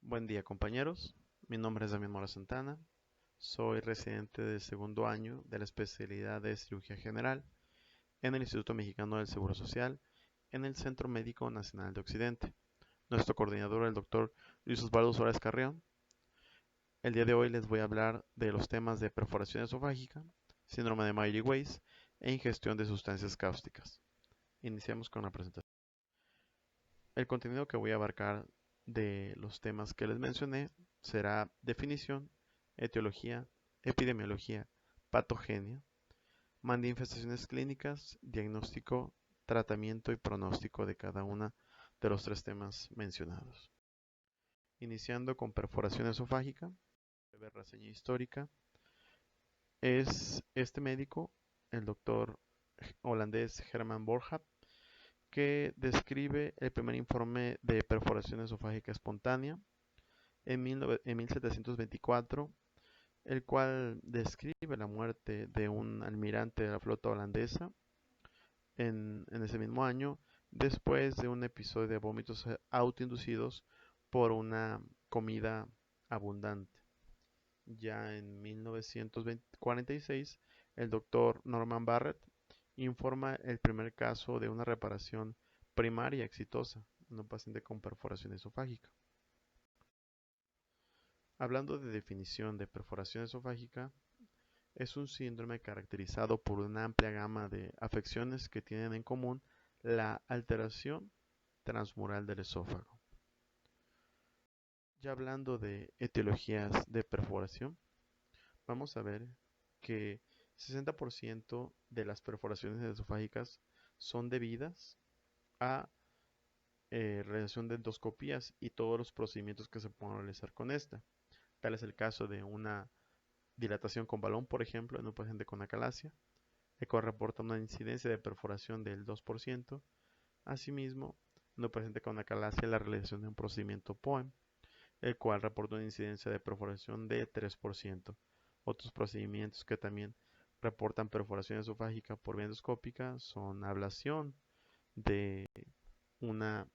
Buen día, compañeros. Mi nombre es Damián Mora Santana. Soy residente de segundo año de la especialidad de cirugía general en el Instituto Mexicano del Seguro Social en el Centro Médico Nacional de Occidente. Nuestro coordinador, el doctor Luis Osvaldo Suárez Carrión. El día de hoy les voy a hablar de los temas de perforación esofágica, síndrome de Mayer-Weiss e ingestión de sustancias cáusticas. Iniciamos con la presentación. El contenido que voy a abarcar de los temas que les mencioné será definición, etiología, epidemiología, patogenia, manifestaciones clínicas, diagnóstico, tratamiento y pronóstico de cada uno de los tres temas mencionados. Iniciando con perforación esofágica, breve reseña histórica. Es este médico, el doctor holandés Herman Boerhaave, que describe el primer informe de perforación esofágica espontánea en 1724, el cual describe la muerte de un almirante de la flota holandesa en ese mismo año, después de un episodio de vómitos autoinducidos por una comida abundante. Ya en 1946, el doctor Norman Barrett informa el primer caso de una reparación primaria exitosa en un paciente con perforación esofágica. Hablando de definición de perforación esofágica, es un síndrome caracterizado por una amplia gama de afecciones que tienen en común la alteración transmural del esófago. Ya hablando de etiologías de perforación, vamos a ver que 60% de las perforaciones esofágicas son debidas a realización de endoscopías y todos los procedimientos que se pueden realizar con esta. Tal es el caso de una dilatación con balón, por ejemplo, en un paciente con acalasia, el cual reporta una incidencia de perforación del 2%. Asimismo, en un paciente con acalasia, la realización de un procedimiento POEM, el cual reporta una incidencia de perforación de 3%. Otros procedimientos que también reportan perforación esofágica por vía endoscópica son ablación de una,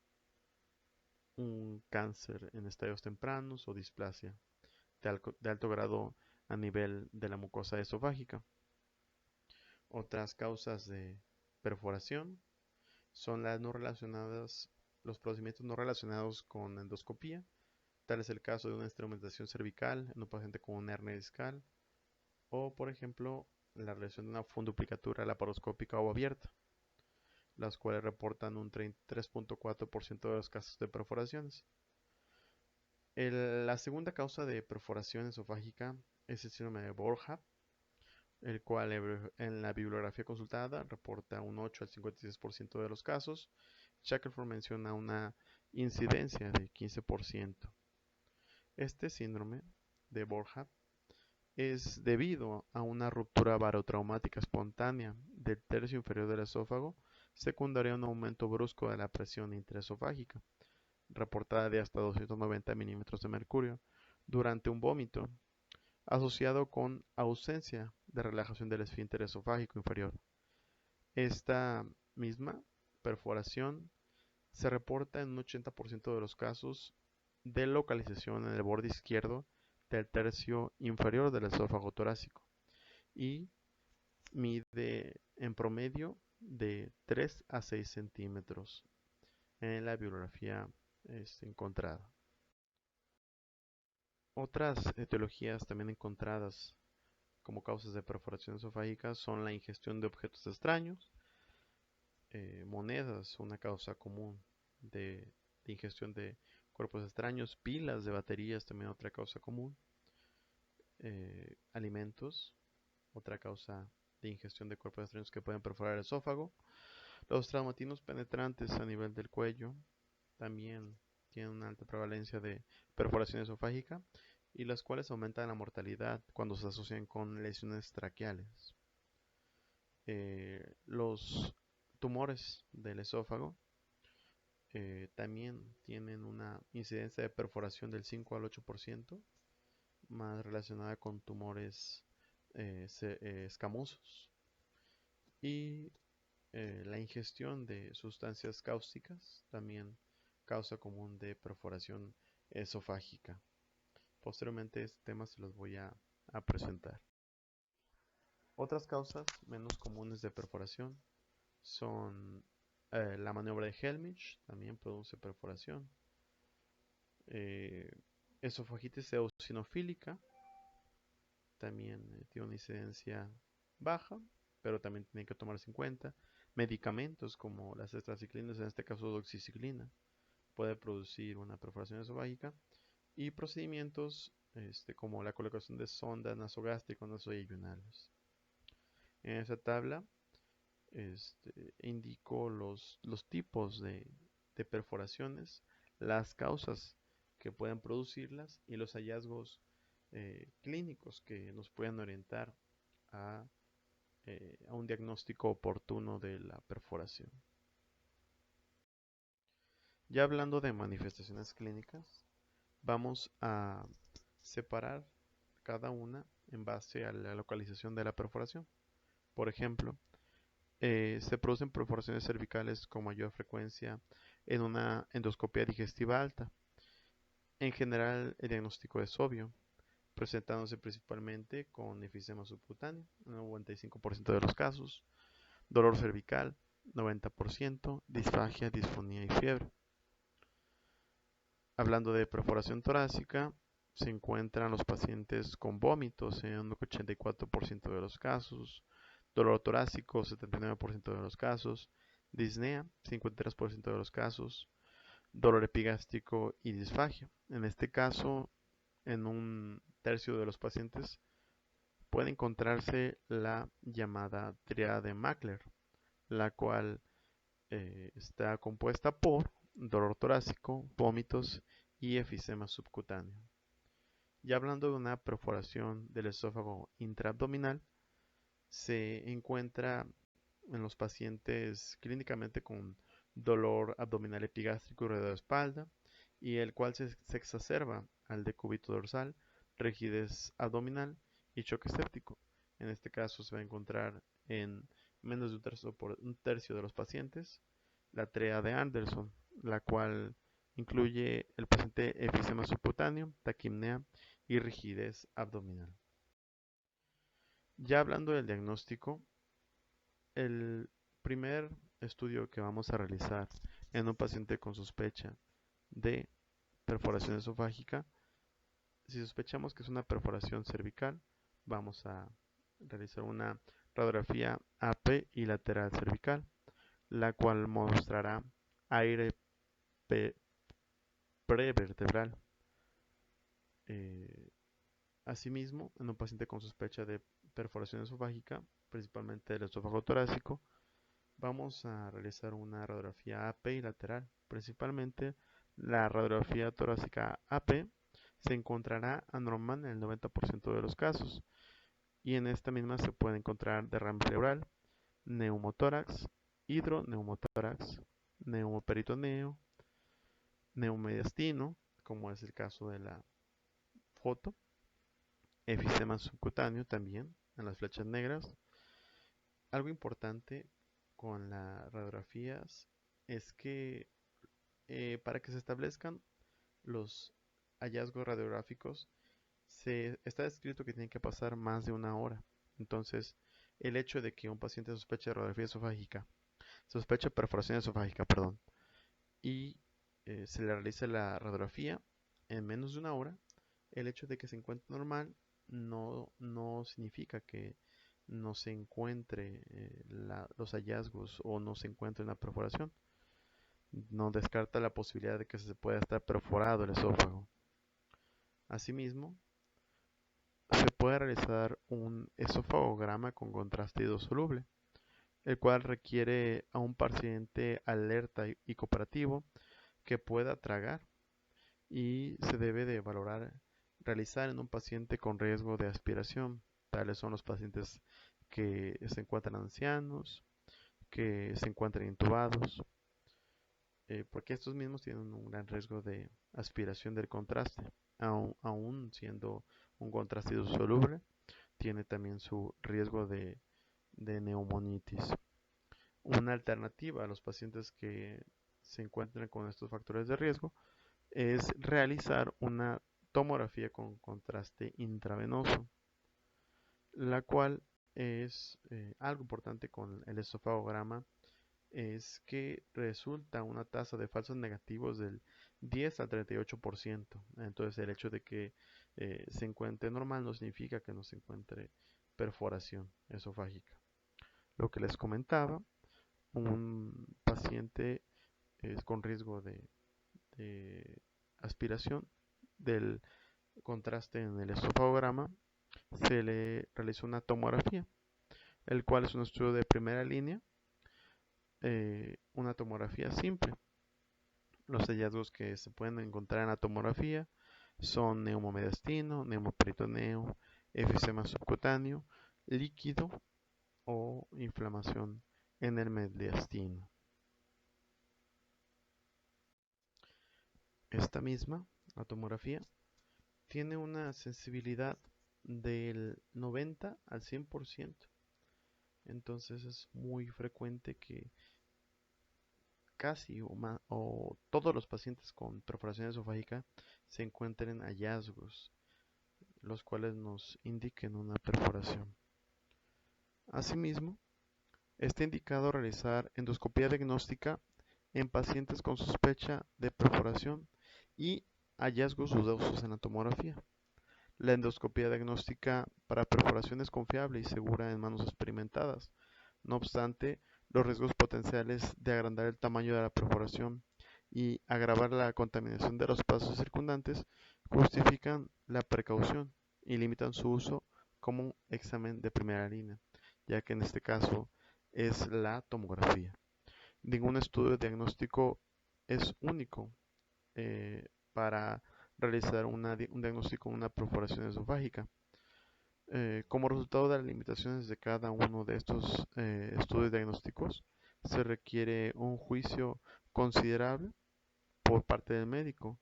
un cáncer en estadios tempranos o displasia de alto grado a nivel de la mucosa esofágica. Otras causas de perforación son las no relacionadas, los procedimientos no relacionados con endoscopía. Tal es el caso de una instrumentación cervical en un paciente con una hernia discal o, por ejemplo, la realización de una funduplicatura laparoscópica o abierta, las cuales reportan un 33.4% de los casos de perforaciones. La segunda causa de perforación esofágica es el síndrome de Boerhaave, el cual en la bibliografía consultada reporta un 8 al 56% de los casos. Shackelford menciona una incidencia de 15%. Este síndrome de Boerhaave es debido a una ruptura barotraumática espontánea del tercio inferior del esófago, secundaria a un aumento brusco de la presión intraesofágica, reportada de hasta 290 milímetros de mercurio, durante un vómito, asociado con ausencia de relajación del esfínter esofágico inferior. Esta misma perforación se reporta en un 80% de los casos de localización en el borde izquierdo del tercio inferior del esófago torácico y mide en promedio de 3 a 6 centímetros en la bibliografía encontrada. Otras etiologías también encontradas como causas de perforación esofágica son la ingestión de objetos extraños, monedas, una causa común de ingestión de cuerpos extraños, pilas de baterías, también otra causa común, alimentos, otra causa de ingestión de cuerpos extraños que pueden perforar el esófago. Los traumatinos penetrantes a nivel del cuello también tienen una alta prevalencia de perforación esofágica y las cuales aumentan la mortalidad cuando se asocian con lesiones traqueales. Los tumores del esófago también tienen una incidencia de perforación del 5 al 8%, más relacionada con tumores escamosos. Y la ingestión de sustancias cáusticas, también causa común de perforación esofágica. Posteriormente este tema se los voy a presentar. Otras causas menos comunes de perforación son la maniobra de Helmich, también produce perforación. Esofagitis eosinofílica, también tiene una incidencia baja, pero también tiene que tomarse en cuenta. Medicamentos como las tetraciclinas, en este caso doxiciclina, puede producir una perforación esofágica. Y procedimientos como la colocación de sondas nasogástricas, nasoyeyunales. En esta tabla indico los tipos de perforaciones, las causas que pueden producirlas y los hallazgos clínicos que nos pueden orientar a un diagnóstico oportuno de la perforación. Ya hablando de manifestaciones clínicas, vamos a separar cada una en base a la localización de la perforación. Por ejemplo, se producen perforaciones cervicales con mayor frecuencia en una endoscopia digestiva alta. En general, el diagnóstico es obvio, presentándose principalmente con efisema subcutáneo, en el 95% de los casos, dolor cervical, 90%, disfagia, disfonía y fiebre. Hablando de perforación torácica, se encuentran los pacientes con vómitos en un 84% de los casos, dolor torácico, 79% de los casos, disnea, 53% de los casos, dolor epigástrico y disfagia. En este caso, en un tercio de los pacientes puede encontrarse la llamada tríada de Mackler, la cual está compuesta por dolor torácico, vómitos y efisema subcutáneo. Ya hablando de una perforación del esófago intraabdominal, se encuentra en los pacientes clínicamente con dolor abdominal epigástrico alrededor de la espalda, y el cual se exacerba al decúbito dorsal, rigidez abdominal y choque séptico. En este caso se va a encontrar en menos de un tercio de los pacientes la tríada de Anderson, la cual incluye el paciente efisema subcutáneo, taquimnea y rigidez abdominal. Ya hablando del diagnóstico, el primer estudio que vamos a realizar en un paciente con sospecha de perforación esofágica, si sospechamos que es una perforación cervical, vamos a realizar una radiografía AP y lateral cervical, la cual mostrará aire prevertebral. Asimismo, en un paciente con sospecha de perforación esofágica, principalmente del esófago torácico, vamos a realizar una radiografía AP y lateral. Principalmente la radiografía torácica AP se encontrará anormal en el 90% de los casos, y en esta misma se puede encontrar derrame cerebral, neumotórax, hidroneumotórax, neumoperitoneo, neumediastino, como es el caso de la foto, efisema subcutáneo también en las flechas negras. Algo importante con las radiografías es que para que se establezcan los hallazgos radiográficos, está descrito que tiene que pasar más de una hora. Entonces, el hecho de que un paciente sospeche de radiografía esofágica, sospecha de perforación esofágica, perdón, y se le realiza la radiografía en menos de una hora, el hecho de que se encuentre normal no significa que no se encuentre los hallazgos o no se encuentre una perforación. No descarta la posibilidad de que se pueda estar perforado el esófago. Asimismo, se puede realizar un esofagograma con contraste hidrosoluble, el cual requiere a un paciente alerta y cooperativo que pueda tragar, y se debe de valorar realizar en un paciente con riesgo de aspiración. Tales son los pacientes que se encuentran ancianos, que se encuentran intubados, porque estos mismos tienen un gran riesgo de aspiración del contraste, aún siendo un contraste soluble, tiene también su riesgo de neumonitis. Una alternativa a los pacientes que se encuentran con estos factores de riesgo es realizar una tomografía con contraste intravenoso, la cual es algo importante con el esofagograma, es que resulta una tasa de falsos negativos del 10 al 38%. Entonces el hecho de que se encuentre normal no significa que no se encuentre perforación esofágica. Lo que les comentaba, un paciente con riesgo de aspiración del contraste en el esofagograma, se le realizó una tomografía, el cual es un estudio de primera línea, una tomografía simple. Los hallazgos que se pueden encontrar en la tomografía son neumomediastino, neumoperitoneo, efisema subcutáneo, líquido o inflamación en el mediastino. Esta misma, la tomografía, tiene una sensibilidad del 90 al 100%. Entonces es muy frecuente que casi o todos los pacientes con perforación esofágica se encuentren hallazgos, los cuales nos indiquen una perforación. Asimismo, está indicado realizar endoscopía diagnóstica en pacientes con sospecha de perforación y hallazgos dudosos en la tomografía. La endoscopía diagnóstica para perforación es confiable y segura en manos experimentadas. No obstante, los riesgos potenciales de agrandar el tamaño de la perforación y agravar la contaminación de los pasos circundantes justifican la precaución y limitan su uso como un examen de primera línea, ya que en este caso es la tomografía. Ningún estudio diagnóstico es único para realizar un diagnóstico de una perforación esofágica. Como resultado de las limitaciones de cada uno de estos estudios diagnósticos, se requiere un juicio considerable por parte del médico,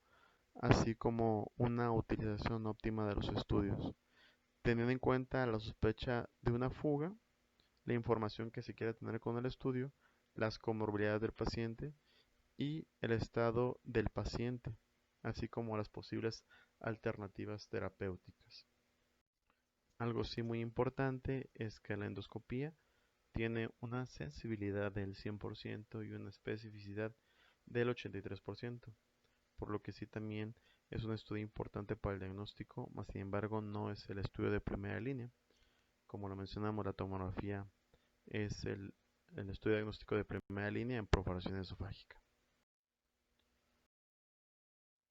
así como una utilización óptima de los estudios, teniendo en cuenta la sospecha de una fuga, la información que se quiere tener con el estudio, las comorbilidades del paciente y el estado del paciente, así como las posibles alternativas terapéuticas. Algo sí muy importante es que la endoscopía tiene una sensibilidad del 100% y una especificidad del 83%, por lo que sí también es un estudio importante para el diagnóstico, mas sin embargo no es el estudio de primera línea. Como lo mencionamos, la tomografía es el estudio diagnóstico de primera línea en perforación esofágica.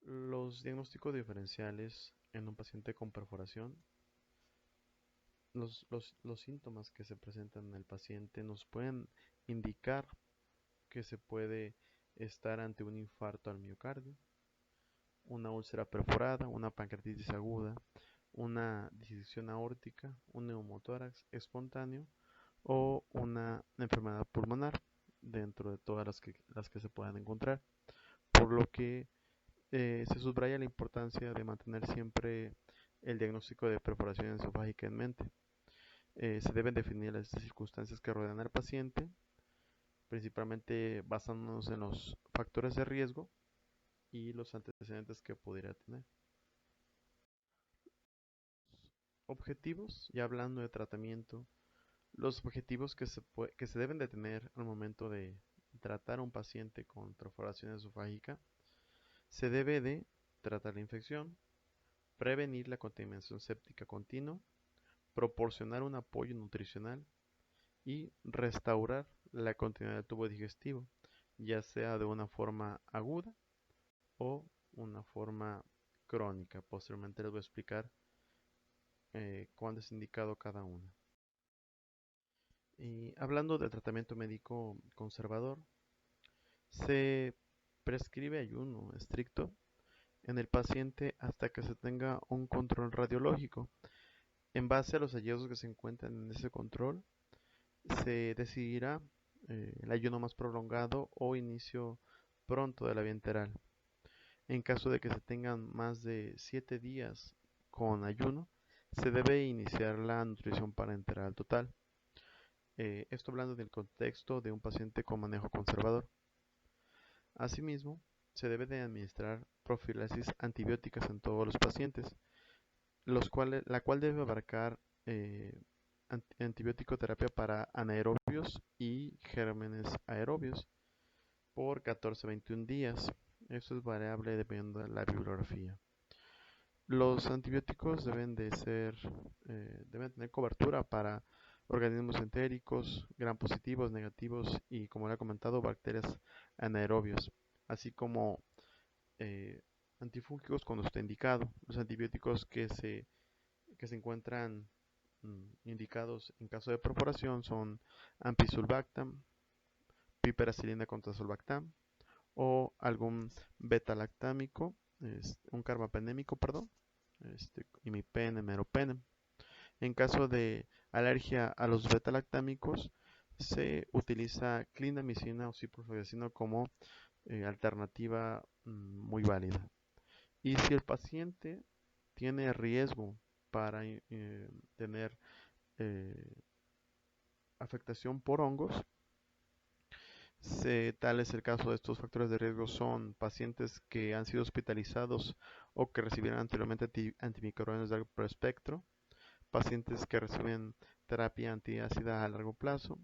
Los diagnósticos diferenciales en un paciente con perforación, los síntomas que se presentan en el paciente nos pueden indicar que se puede estar ante un infarto al miocardio, una úlcera perforada, una pancreatitis aguda, una disección aórtica, un neumotórax espontáneo o una enfermedad pulmonar dentro de todas las que se puedan encontrar, por lo que se subraya la importancia de mantener siempre el diagnóstico de perforación esofágica en mente. Se deben definir las circunstancias que rodean al paciente, principalmente basándonos en los factores de riesgo y los antecedentes que pudiera tener. Objetivos, ya hablando de tratamiento, los objetivos que se deben de tener al momento de tratar a un paciente con perforación esofágica, se debe de tratar la infección, prevenir la contaminación séptica continua, proporcionar un apoyo nutricional y restaurar la continuidad del tubo digestivo, ya sea de una forma aguda o una forma crónica. Posteriormente les voy a explicar cuándo es indicado cada una. Y hablando del tratamiento médico conservador, se prescribe ayuno estricto en el paciente hasta que se tenga un control radiológico. En base a los hallazgos que se encuentran en ese control, se decidirá el ayuno más prolongado o inicio pronto de la vía enteral. En caso de que se tengan más de 7 días con ayuno, se debe iniciar la nutrición parenteral total. Esto hablando del contexto de un paciente con manejo conservador. Asimismo, se debe de administrar profilaxis antibióticas en todos los pacientes, la cual debe abarcar antibiótico terapia para anaerobios y gérmenes aerobios por 14 a 21 días. Esto es variable dependiendo de la bibliografía. Los antibióticos deben tener cobertura para organismos entéricos, gram positivos, negativos y, como le he comentado, bacterias anaerobios, así como antifúngicos cuando esté indicado. Los antibióticos que se encuentran indicados en caso de perforación son ampicsulbactam, piperacilina contra sulbactam o algún beta-lactámico, un carbapenémico, perdón, imipen, meropenem. En caso de alergia a los beta-lactámicos, se utiliza clindamicina o ciprofloxacino como alternativa muy válida. Y si el paciente tiene riesgo para tener afectación por hongos, tal es el caso de estos factores de riesgo, son pacientes que han sido hospitalizados o que recibieron anteriormente antimicrobianos de alto espectro, pacientes que reciben terapia antiácida a largo plazo,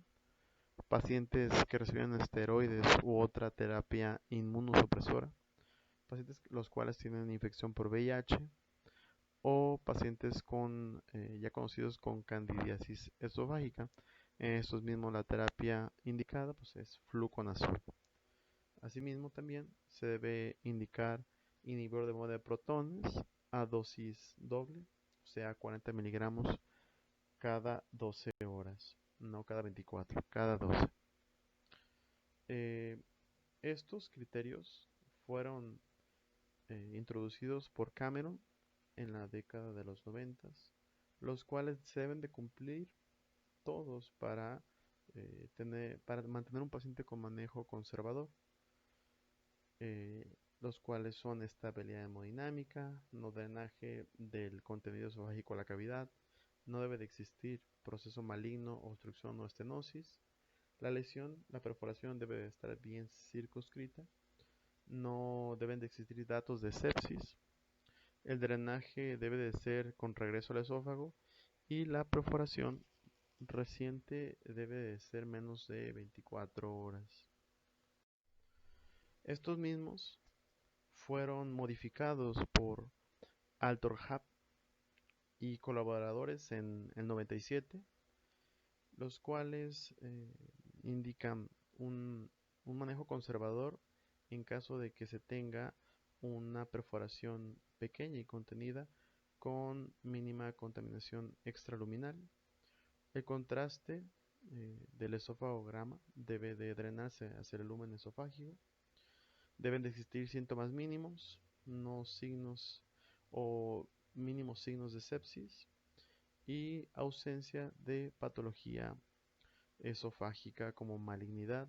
pacientes que reciben esteroides u otra terapia inmunosupresora, pacientes los cuales tienen infección por VIH o pacientes ya conocidos con candidiasis esofágica. En estos mismos la terapia indicada pues, es fluconazol. Asimismo también se debe indicar inhibidor de moda de protones a dosis doble, o sea 40 miligramos cada 12 horas, no cada 24, cada 12. Estos criterios fueron introducidos por Cameron en la década de los 90, los cuales se deben de cumplir todos para mantener un paciente con manejo conservador, los cuales son estabilidad hemodinámica, no drenaje del contenido esofágico a la cavidad, no debe de existir proceso maligno, obstrucción o estenosis, la perforación debe de estar bien circunscrita, no deben de existir datos de sepsis, el drenaje debe de ser con regreso al esófago y la perforación reciente debe de ser menos de 24 horas. Estos mismos fueron modificados por Altor Hub y colaboradores en el 97, los cuales indican un manejo conservador en caso de que se tenga una perforación pequeña y contenida con mínima contaminación extraluminal. El contraste del esofagograma debe de drenarse hacia el lumen esofágico. Deben de existir síntomas mínimos, no signos o mínimos signos de sepsis y ausencia de patología esofágica como malignidad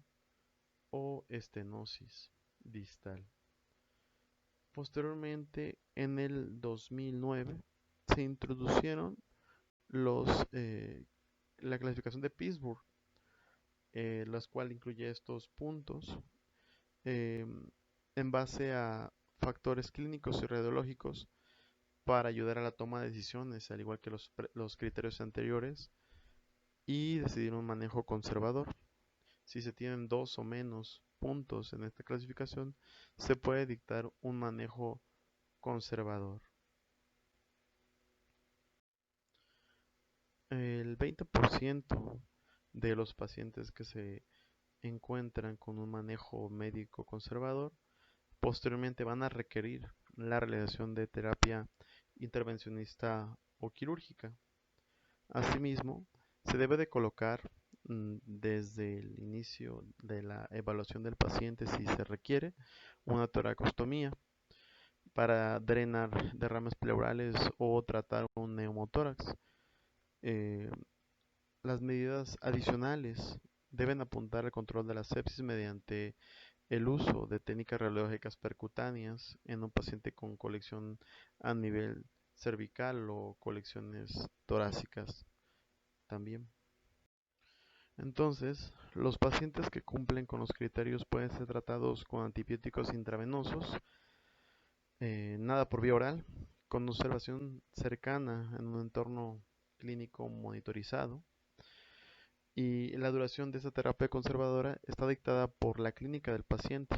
o estenosis distal. Posteriormente, en el 2009, se introdujeron la clasificación de Pittsburgh, las cuales incluye estos puntos en base a factores clínicos y radiológicos para ayudar a la toma de decisiones, al igual que los criterios anteriores, y decidir un manejo conservador. Si se tienen 2 o menos puntos en esta clasificación, se puede dictar un manejo conservador. El 20% de los pacientes que se encuentran con un manejo médico conservador posteriormente van a requerir la realización de terapia intervencionista o quirúrgica. Asimismo, se debe de colocar desde el inicio de la evaluación del paciente, si se requiere, una toracostomía para drenar derrames pleurales o tratar un neumotórax. Las medidas adicionales deben apuntar al control de la sepsis mediante el uso de técnicas radiológicas percutáneas en un paciente con colección a nivel cervical o colecciones torácicas también. Entonces, los pacientes que cumplen con los criterios pueden ser tratados con antibióticos intravenosos Nada por vía oral, con observación cercana en un entorno clínico monitorizado. Y la duración de esta terapia conservadora está dictada por la clínica del paciente.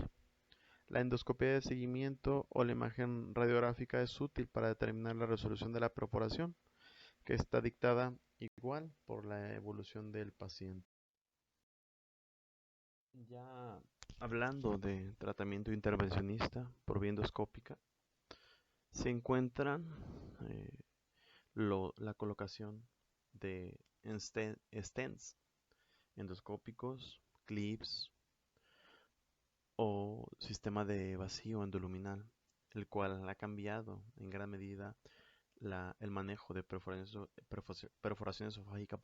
La endoscopia de seguimiento o la imagen radiográfica es útil para determinar la resolución de la perforación, que está dictada igual por la evolución del paciente. Ya hablando de tratamiento intervencionista por vía endoscópica, se encuentran eh, la colocación de stents endoscópicos, clips o sistema de vacío endoluminal, el cual ha cambiado en gran medida el manejo de perforación esofágica,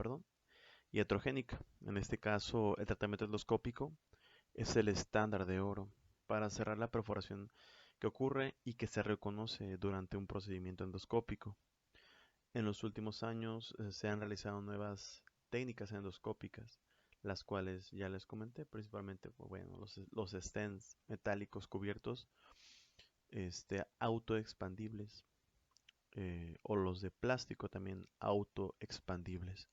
y atrogénica. En este caso, el tratamiento endoscópico es el estándar de oro para cerrar la perforación que ocurre y que se reconoce durante un procedimiento endoscópico. En los últimos años se han realizado nuevas técnicas endoscópicas, las cuales ya les comenté, principalmente bueno, los stents metálicos cubiertos, autoexpandibles, o los de plástico también autoexpandibles.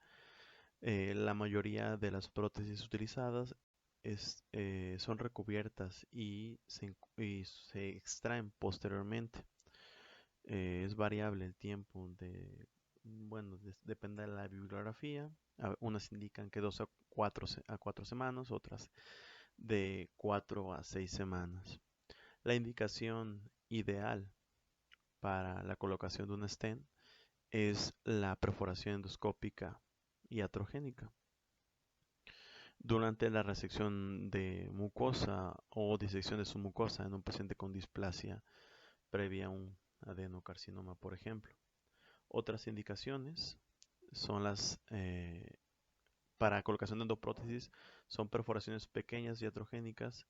La mayoría de las prótesis utilizadas son recubiertas y se extraen posteriormente. Es variable el tiempo bueno, depende de la bibliografía. Unas indican que 2 a 4 semanas, otras de 4 a 6 semanas. La indicación ideal para la colocación de un stent es la perforación endoscópica iatrogénica. Durante la resección de mucosa o disección de su mucosa en un paciente con displasia previa a un adenocarcinoma, por ejemplo. Otras indicaciones son para colocación de endoprótesis, son perforaciones pequeñas iatrogénicas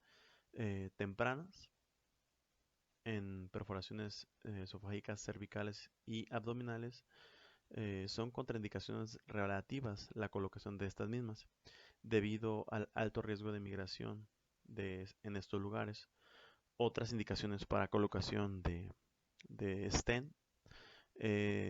tempranas en perforaciones esofágicas, cervicales y abdominales. Son contraindicaciones relativas la colocación de estas mismas, debido al alto riesgo de migración en estos lugares. Otras indicaciones para colocación de stent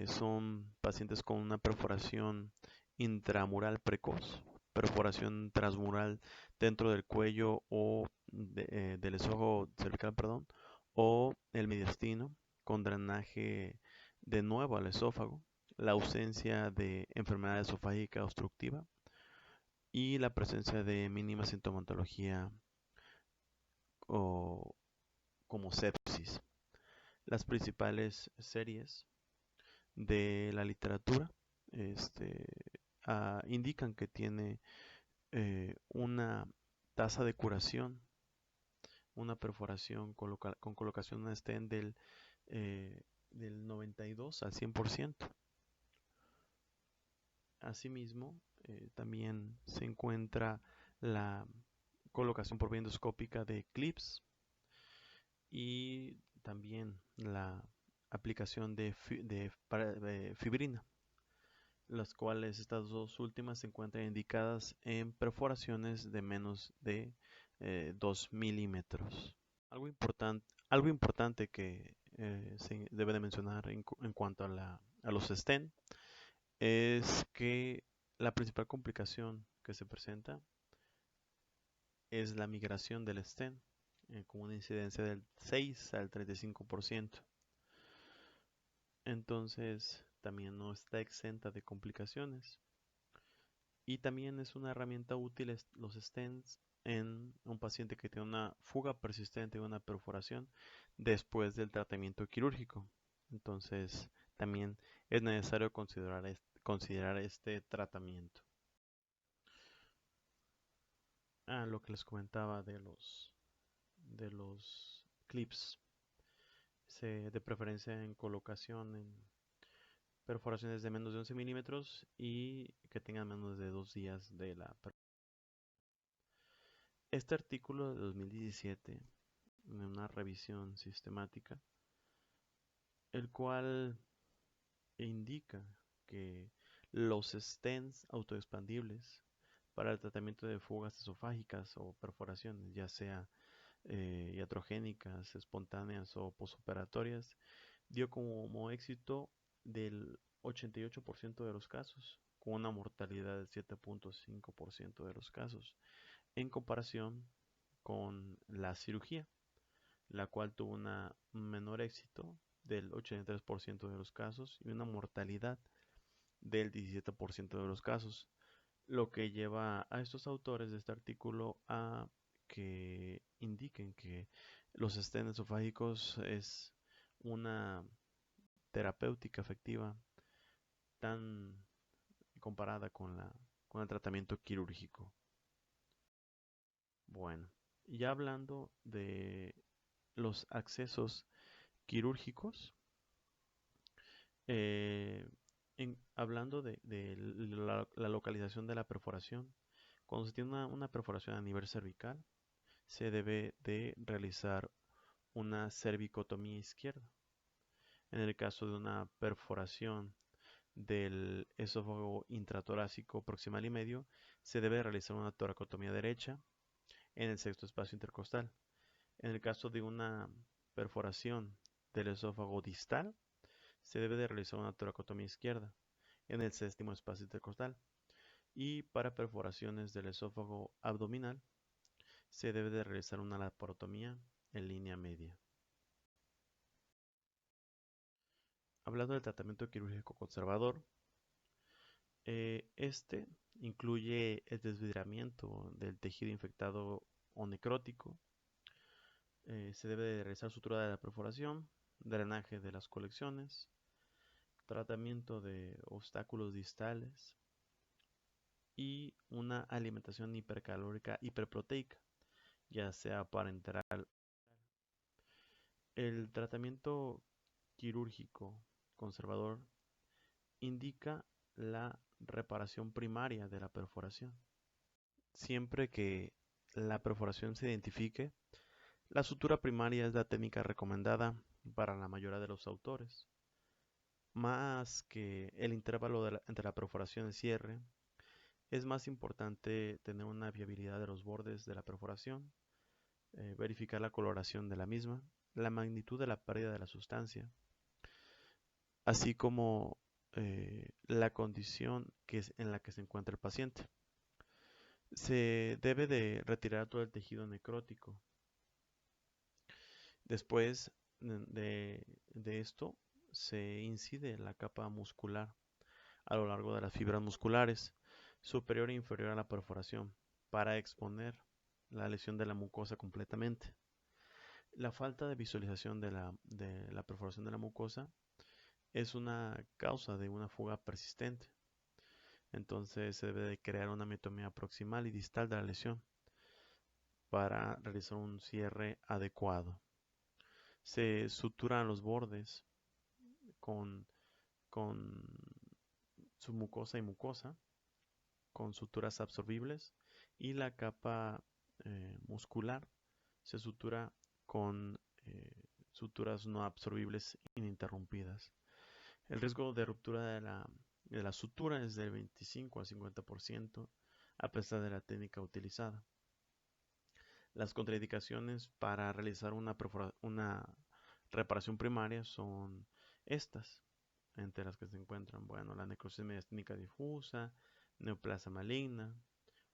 son pacientes con una perforación intramural precoz, perforación transmural dentro del cuello o del esófago cervical, perdón, o el mediastino con drenaje de nuevo al esófago, la ausencia de enfermedad esofágica obstructiva y la presencia de mínima sintomatología o como sepsis. Las principales series de la literatura este, indican que tiene una tasa de curación, una perforación con colocación de stent del 92 al 100%. Asimismo, también se encuentra la colocación por vía endoscópica de clips y también la aplicación de fibrina, las cuales estas dos últimas se encuentran indicadas en perforaciones de menos de 2 milímetros. Algo importante que se debe de mencionar en cuanto a los stent es que la principal complicación que se presenta es la migración del stent, con una incidencia del 6 al 35%. Entonces, también no está exenta de complicaciones. Y también es una herramienta útil los stents en un paciente que tiene una fuga persistente o una perforación después del tratamiento quirúrgico. Entonces, también es necesario considerar este tratamiento. Lo que les comentaba de los clips, de preferencia en colocación en perforaciones de menos de 11 milímetros y que tengan menos de 2 días de la perforación. Este artículo de 2017, en una revisión sistemática, el cual indica que los stents autoexpandibles para el tratamiento de fugas esofágicas o perforaciones, ya sea iatrogénicas, espontáneas o posoperatorias, dio como éxito del 88% de los casos, con una mortalidad del 7.5% de los casos, en comparación con la cirugía, la cual tuvo un menor éxito del 83% de los casos y una mortalidad del 17% de los casos, lo que lleva a estos autores de este artículo a que indiquen que los stents esofágicos es una terapéutica efectiva tan comparada con el tratamiento quirúrgico. Bueno, ya hablando de los accesos quirúrgicos, eh, hablando de la localización de la perforación, cuando se tiene una perforación a nivel cervical, se debe de realizar una cervicotomía izquierda. En el caso de una perforación del esófago intratorácico proximal y medio, se debe realizar una toracotomía derecha en el sexto espacio intercostal. En el caso de una perforación del esófago distal, se debe de realizar una toracotomía izquierda en el séptimo espacio intercostal. Y para perforaciones del esófago abdominal, se debe de realizar una laparotomía en línea media. Hablando del tratamiento quirúrgico conservador, este incluye el desvidramiento del tejido infectado o necrótico. Se debe de realizar sutura de la perforación, drenaje de las colecciones, tratamiento de obstáculos distales y una alimentación hipercalórica hiperproteica, ya sea parenteral. El tratamiento quirúrgico conservador indica la reparación primaria de la perforación. Siempre que la perforación se identifique, la sutura primaria es la técnica recomendada para la mayoría de los autores. Más que el intervalo entre la perforación y cierre, es más importante tener una viabilidad de los bordes de la perforación, verificar la coloración de la misma, la magnitud de la pérdida de la sustancia, así como la condición en la que se encuentra el paciente. Se debe de retirar todo el tejido necrótico. Después de esto, se incide en la capa muscular a lo largo de las fibras musculares, superior e inferior a la perforación, para exponer la lesión de la mucosa completamente. La falta de visualización de la perforación de la mucosa es una causa de una fuga persistente. Entonces se debe de crear una anatomía proximal y distal de la lesión para realizar un cierre adecuado. Se suturan los bordes con, con submucosa y mucosa, con suturas absorbibles, y la capa muscular se sutura con suturas no absorbibles ininterrumpidas. El riesgo de ruptura de la sutura es del 25 al 50% a pesar de la técnica utilizada. Las contraindicaciones para realizar una reparación primaria son estas, entre las que se encuentran, bueno, la necrosis mediastínica difusa, neoplasia maligna,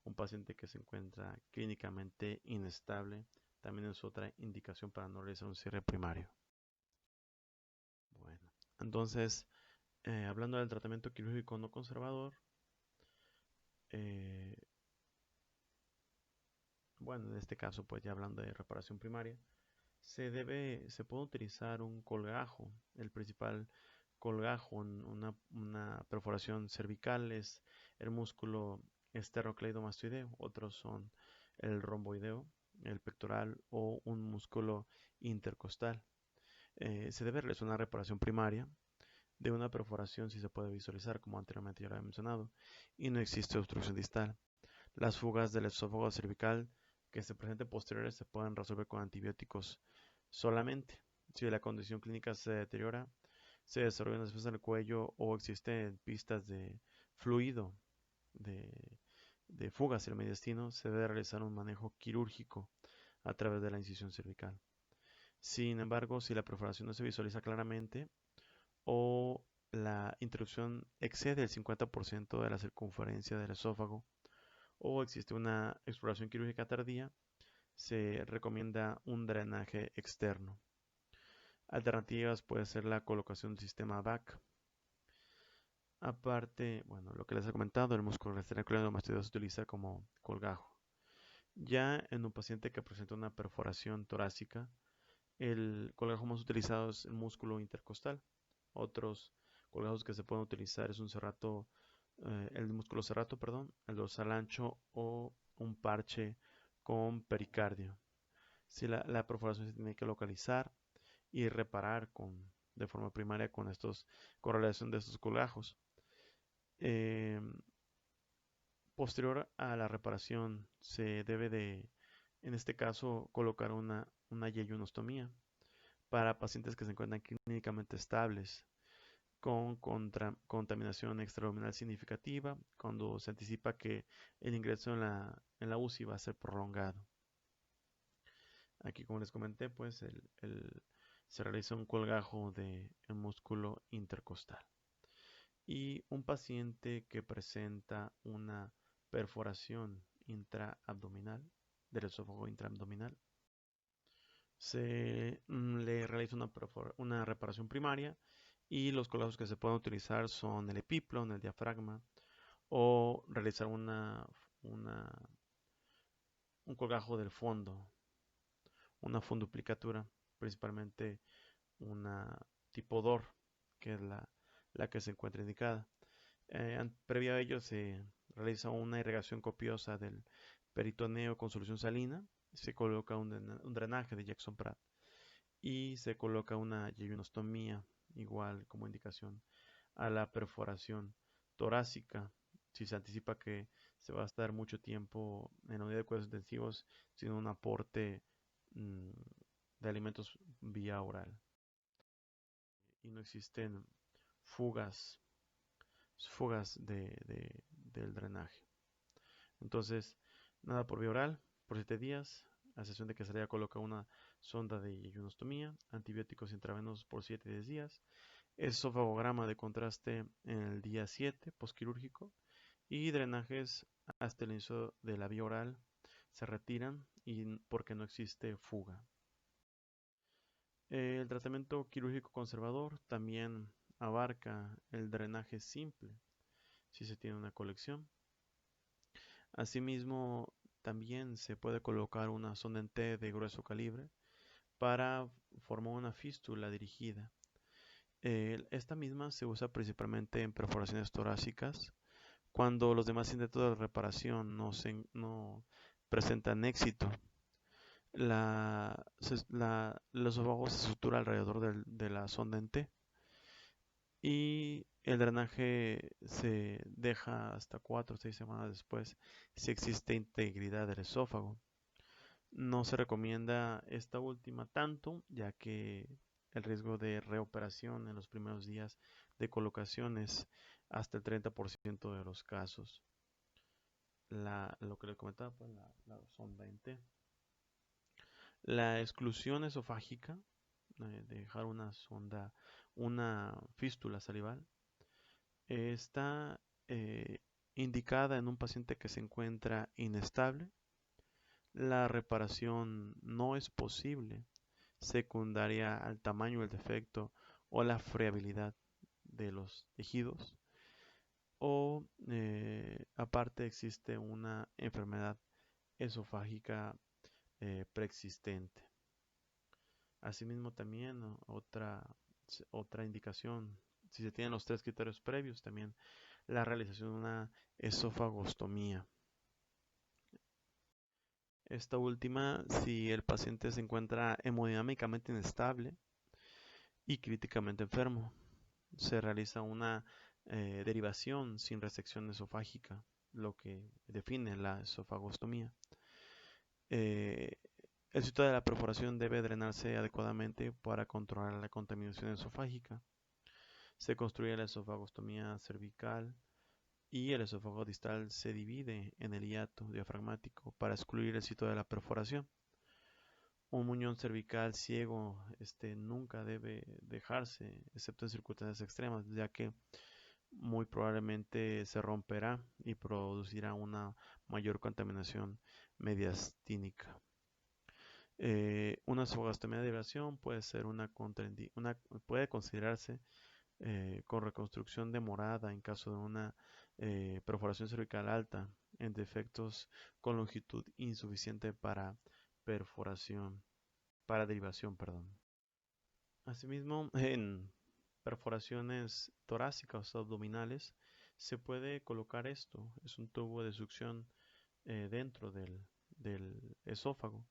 un paciente que se encuentra clínicamente inestable, también es otra indicación para no realizar un cierre primario. Bueno, entonces, hablando del tratamiento quirúrgico no conservador, eh, bueno, en este caso, pues ya hablando de reparación primaria, se puede utilizar un colgajo. El principal colgajo en una perforación cervical es el músculo esternocleidomastoideo. Otros son el romboideo, el pectoral o un músculo intercostal. Se debe realizar una reparación primaria de una perforación si se puede visualizar, como anteriormente ya lo había mencionado, y no existe obstrucción distal. Las fugas del esófago cervical que se presenten posteriores se pueden resolver con antibióticos solamente. Si la condición clínica se deteriora, se desarrolla una defensa del cuello o existen pistas de fluido de fugas hacia el mediastino, se debe realizar un manejo quirúrgico a través de la incisión cervical. Sin embargo, si la perforación no se visualiza claramente o la interrupción excede el 50% de la circunferencia del esófago o existe una exploración quirúrgica tardía, se recomienda un drenaje externo. Alternativas puede ser la colocación del sistema VAC. Aparte, bueno, lo que les he comentado, el músculo esternocleidomastoideo se utiliza como colgajo. Ya en un paciente que presenta una perforación torácica, el colgajo más utilizado es el músculo intercostal. Otros colgajos que se pueden utilizar es un serrato, el músculo serrato, perdón, el dorsal ancho o un parche con pericardio. Si la perforación se tiene que localizar y reparar de forma primaria con relación de estos colgajos. Eh, Posterior a la reparación se debe de, en este caso, colocar una yeyunostomía para pacientes que se encuentran clínicamente estables con contaminación extraluminal significativa cuando se anticipa que el ingreso en la UCI va a ser prolongado. Aquí, como les comenté, pues se realiza un colgajo del músculo intercostal. Y un paciente que presenta una perforación intraabdominal, del esófago intraabdominal, se le realiza una reparación primaria y los colgajos que se pueden utilizar son el epiplon, el diafragma o realizar un colgajo del fondo, una funduplicatura, principalmente una tipo DOR, que es la que se encuentra indicada. Previo a ello se realiza una irrigación copiosa del peritoneo con solución salina, se coloca un drenaje de Jackson-Pratt y se coloca una yeyunostomía, igual como indicación a la perforación torácica. Si se anticipa que se va a estar mucho tiempo en la unidad de cuidados intensivos sin un aporte mm, de alimentos vía oral y no existen fugas del drenaje. Entonces, nada por vía oral, por 7 días, a excepción de que se le haya colocado una sonda de yeyunostomía, antibióticos intravenosos por 7-10 días, esofagograma de contraste en el día 7 postquirúrgico y drenajes hasta el inicio de la vía oral se retiran y porque no existe fuga. El tratamiento quirúrgico conservador también abarca el drenaje simple si se tiene una colección. Asimismo, también se puede colocar una sonda en T de grueso calibre para formar una fístula dirigida. Esta misma se usa principalmente en perforaciones torácicas cuando los demás intentos de reparación no presentan éxito. El esófago se sutura alrededor de la sonda en T y el drenaje se deja hasta 4 o 6 semanas después si existe integridad del esófago. No se recomienda esta última tanto, ya que el riesgo de reoperación en los primeros días de colocación es hasta el 30% de los casos. Lo que les comentaba, pues la sonda en T. La exclusión esofágica, de dejar una fístula salival, está indicada en un paciente que se encuentra inestable. La reparación no es posible secundaria al tamaño del defecto o la friabilidad de los tejidos. O aparte existe una enfermedad esofágica preexistente. Asimismo también otra indicación, si se tienen los 3 criterios previos, también la realización de una esofagostomía. Esta última, si el paciente se encuentra hemodinámicamente inestable y críticamente enfermo, se realiza una derivación sin resección esofágica, lo que define la esofagostomía. El sitio de la perforación debe drenarse adecuadamente para controlar la contaminación esofágica. Se construye la esofagostomía cervical y el esófago distal se divide en el hiato diafragmático para excluir el sitio de la perforación. Un muñón cervical ciego nunca debe dejarse, excepto en circunstancias extremas, ya que muy probablemente se romperá y producirá una mayor contaminación mediastínica. Una esogastomía de derivación puede ser puede considerarse con reconstrucción demorada en caso de una perforación cervical alta en defectos con longitud insuficiente para derivación, perdón. Asimismo, en perforaciones torácicas o abdominales se puede colocar esto, es un tubo de succión dentro del esófago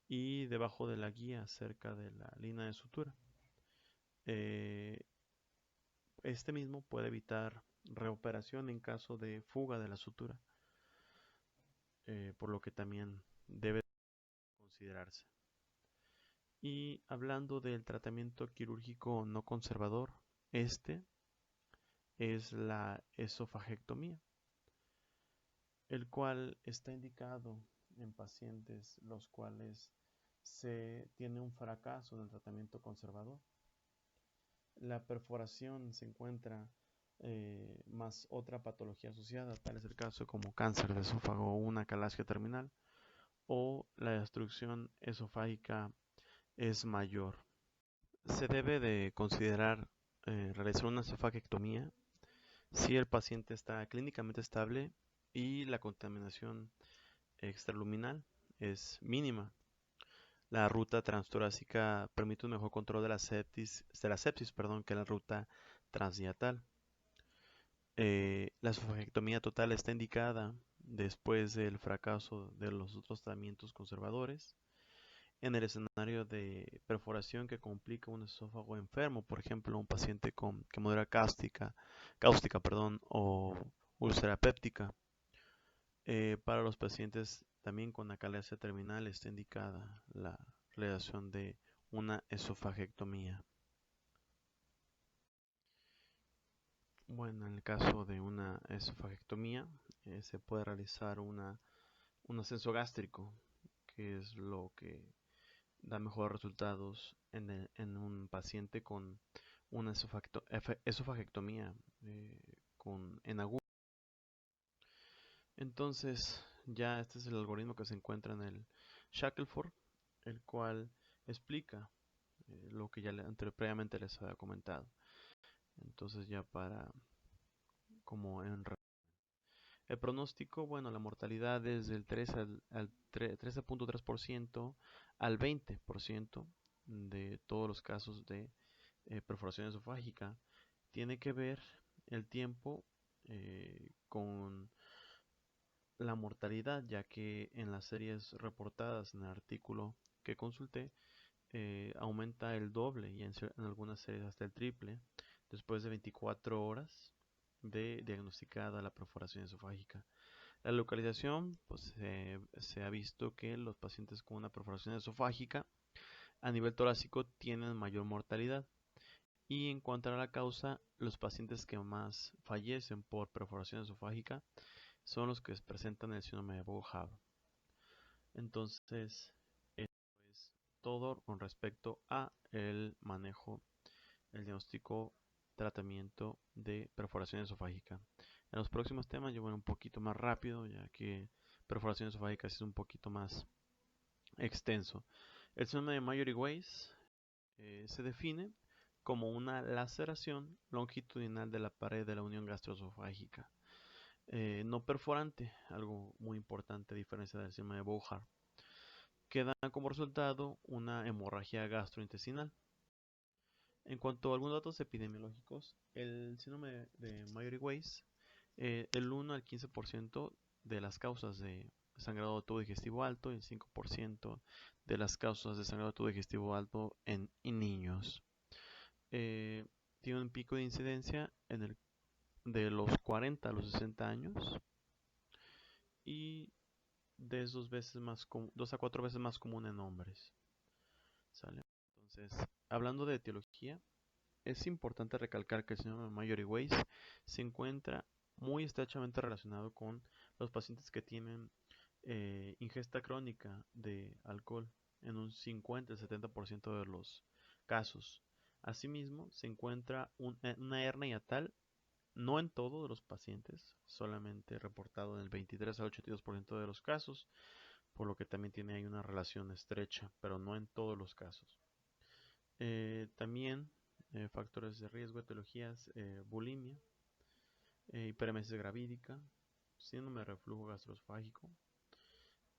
y debajo de la guía cerca de la línea de sutura. Este mismo puede evitar reoperación en caso de fuga de la sutura, por lo que también debe considerarse. Y hablando del tratamiento quirúrgico no conservador, este es la esofagectomía, el cual está indicado en pacientes los cuales se tiene un fracaso en el tratamiento conservador. La perforación se encuentra más otra patología asociada, tal es el caso como cáncer de esófago o una calasia terminal, o la destrucción esofágica es mayor. Se debe de considerar realizar una esofagectomía si el paciente está clínicamente estable y la contaminación extraluminal es mínima. La ruta transtorácica permite un mejor control de la sepsis, que la ruta transdiatal. La esofagectomía total está indicada después del fracaso de los otros tratamientos conservadores en el escenario de perforación que complica un esófago enfermo, por ejemplo, un paciente con quemadura cáustica, o úlcera péptica. Para los pacientes también con acalasia terminal está indicada la realización de una esofagectomía. Bueno, en el caso de una esofagectomía, se puede realizar un ascenso gástrico, que es lo que da mejores resultados en un paciente con una esofagectomía en agudo. Entonces, ya este es el algoritmo que se encuentra en el Shackelford, el cual explica lo que ya previamente les había comentado. Entonces, ya como en el pronóstico, bueno, la mortalidad es del 13.3% al 20% de todos los casos de perforación esofágica. Tiene que ver el tiempo con la mortalidad, ya que en las series reportadas en el artículo que consulté, aumenta el doble y en algunas series hasta el triple después de 24 horas de diagnosticada la perforación esofágica. La localización, pues se ha visto que los pacientes con una perforación esofágica a nivel torácico tienen mayor mortalidad. Y en cuanto a la causa, los pacientes que más fallecen por perforación esofágica son los que presentan el síndrome de Bow-Haber. Entonces, esto es todo con respecto a el manejo, el diagnóstico, tratamiento de perforación esofágica. En los próximos temas yo voy un poquito más rápido, ya que perforación esofágica es un poquito más extenso. El síndrome de Mallory-Weiss se define como una laceración longitudinal de la pared de la unión gastroesofágica. No perforante, algo muy importante a diferencia del síndrome de Bow-Haber, que da como resultado una hemorragia gastrointestinal. En cuanto a algunos datos epidemiológicos, el síndrome de Mallory-Weiss, el 1 al 15% de las causas de sangrado de tubo digestivo alto y el 5% de las causas de sangrado de tubo digestivo alto en niños. Tiene un pico de incidencia de los 40 a los 60 años y de 2 a 4 veces más común en hombres. ¿Sale? Entonces, hablando de etiología, es importante recalcar que el síndrome de Mallory-Weiss se encuentra muy estrechamente relacionado con los pacientes que tienen ingesta crónica de alcohol. en un 50-70% de los casos. Asimismo, se encuentra una hernia hiatal, no en todos los pacientes, solamente reportado en el 23 al 82% de los casos, por lo que también tiene ahí una relación estrecha, pero no en todos los casos. También factores de riesgo, etiologías, bulimia, hiperemesis gravídica, síndrome de reflujo gastroesofágico,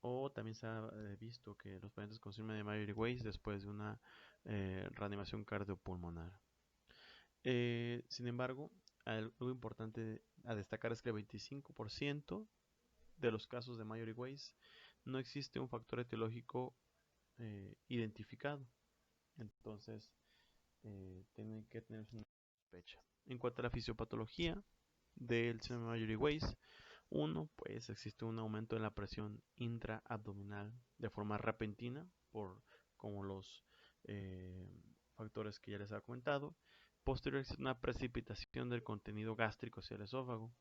o también se ha visto que los pacientes con síndrome de Mayer-Weiss después de una reanimación cardiopulmonar. Sin embargo, algo importante a destacar es que el 25% de los casos de Mayer-Weiss no existe un factor etiológico identificado. Entonces, tienen que tener una sospecha. En cuanto a la fisiopatología del síndrome de Mayer-Weiss, pues existe un aumento en la presión intraabdominal de forma repentina por como los factores que ya les he comentado. Posterior existe una precipitación del contenido gástrico hacia el esófago,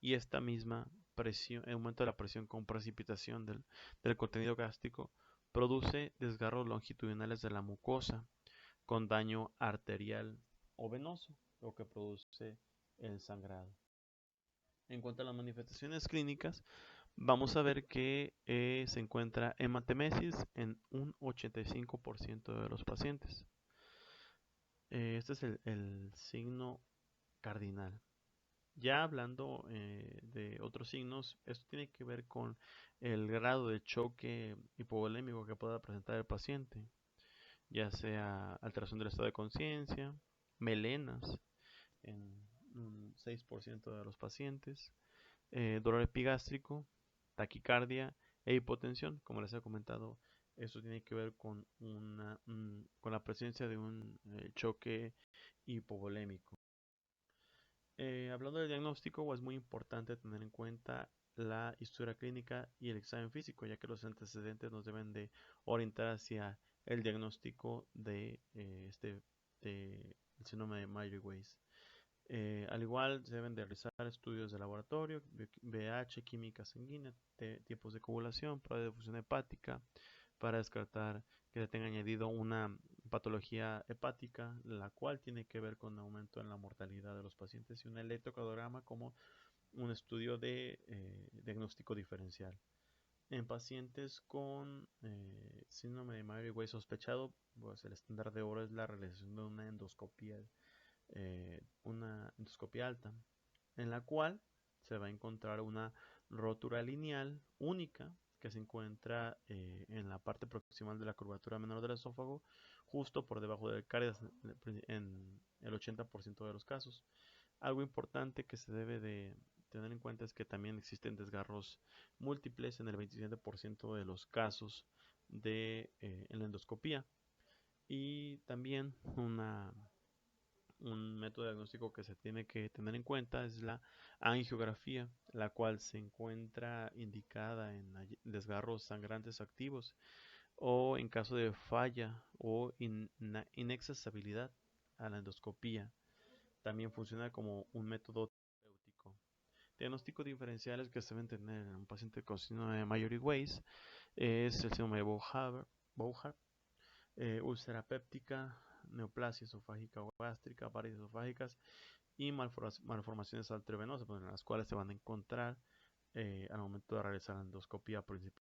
y esta misma presión, el aumento de la presión con precipitación del contenido gástrico produce desgarros longitudinales de la mucosa con daño arterial o venoso, lo que produce el sangrado. En cuanto a las manifestaciones clínicas, vamos a ver que se encuentra hematemesis en un 85% de los pacientes. Este es el signo cardinal. Ya hablando de otros signos, esto tiene que ver con el grado de choque hipovolémico que pueda presentar el paciente, ya sea alteración del estado de conciencia, melenas en un 6% de los pacientes, dolor epigástrico, taquicardia e hipotensión. Como les he comentado, esto tiene que ver con con la presencia de un choque hipovolémico. Hablando del diagnóstico, es muy importante tener en cuenta la historia clínica y el examen físico, ya que los antecedentes nos deben de orientar hacia el diagnóstico de el síndrome de Mayer-Weiss. Al igual, se deben de realizar estudios de laboratorio, VH, química sanguínea, tiempos de coagulación, prueba de función hepática, para descartar que se tenga añadido una patología hepática, la cual tiene que ver con aumento en la mortalidad de los pacientes, y un electrocardiograma como un estudio de diagnóstico diferencial. En pacientes con síndrome de Mayer-Weiss sospechado, pues el estándar de oro es la realización de una endoscopia alta, en la cual se va a encontrar una rotura lineal única que se encuentra en la parte proximal de la curvatura menor del esófago, justo por debajo del cáliz en el 80% de los casos. Algo importante que se debe de tener en cuenta es que también existen desgarros múltiples en el 27% de los casos en la endoscopía. Y también un método diagnóstico que se tiene que tener en cuenta es la angiografía, la cual se encuentra indicada en desgarros sangrantes activos o en caso de falla o inaccesibilidad a la endoscopía. También funciona como un método terapéutico. Diagnósticos diferenciales que se deben tener en un paciente con síndrome de Mayer-Weiss es el síndrome de Bouchard, úlcera péptica, neoplasia esofágica o gástrica, varices esofágicas y malformaciones arteriovenosas, en las cuales se van a encontrar al momento de realizar la endoscopía principal.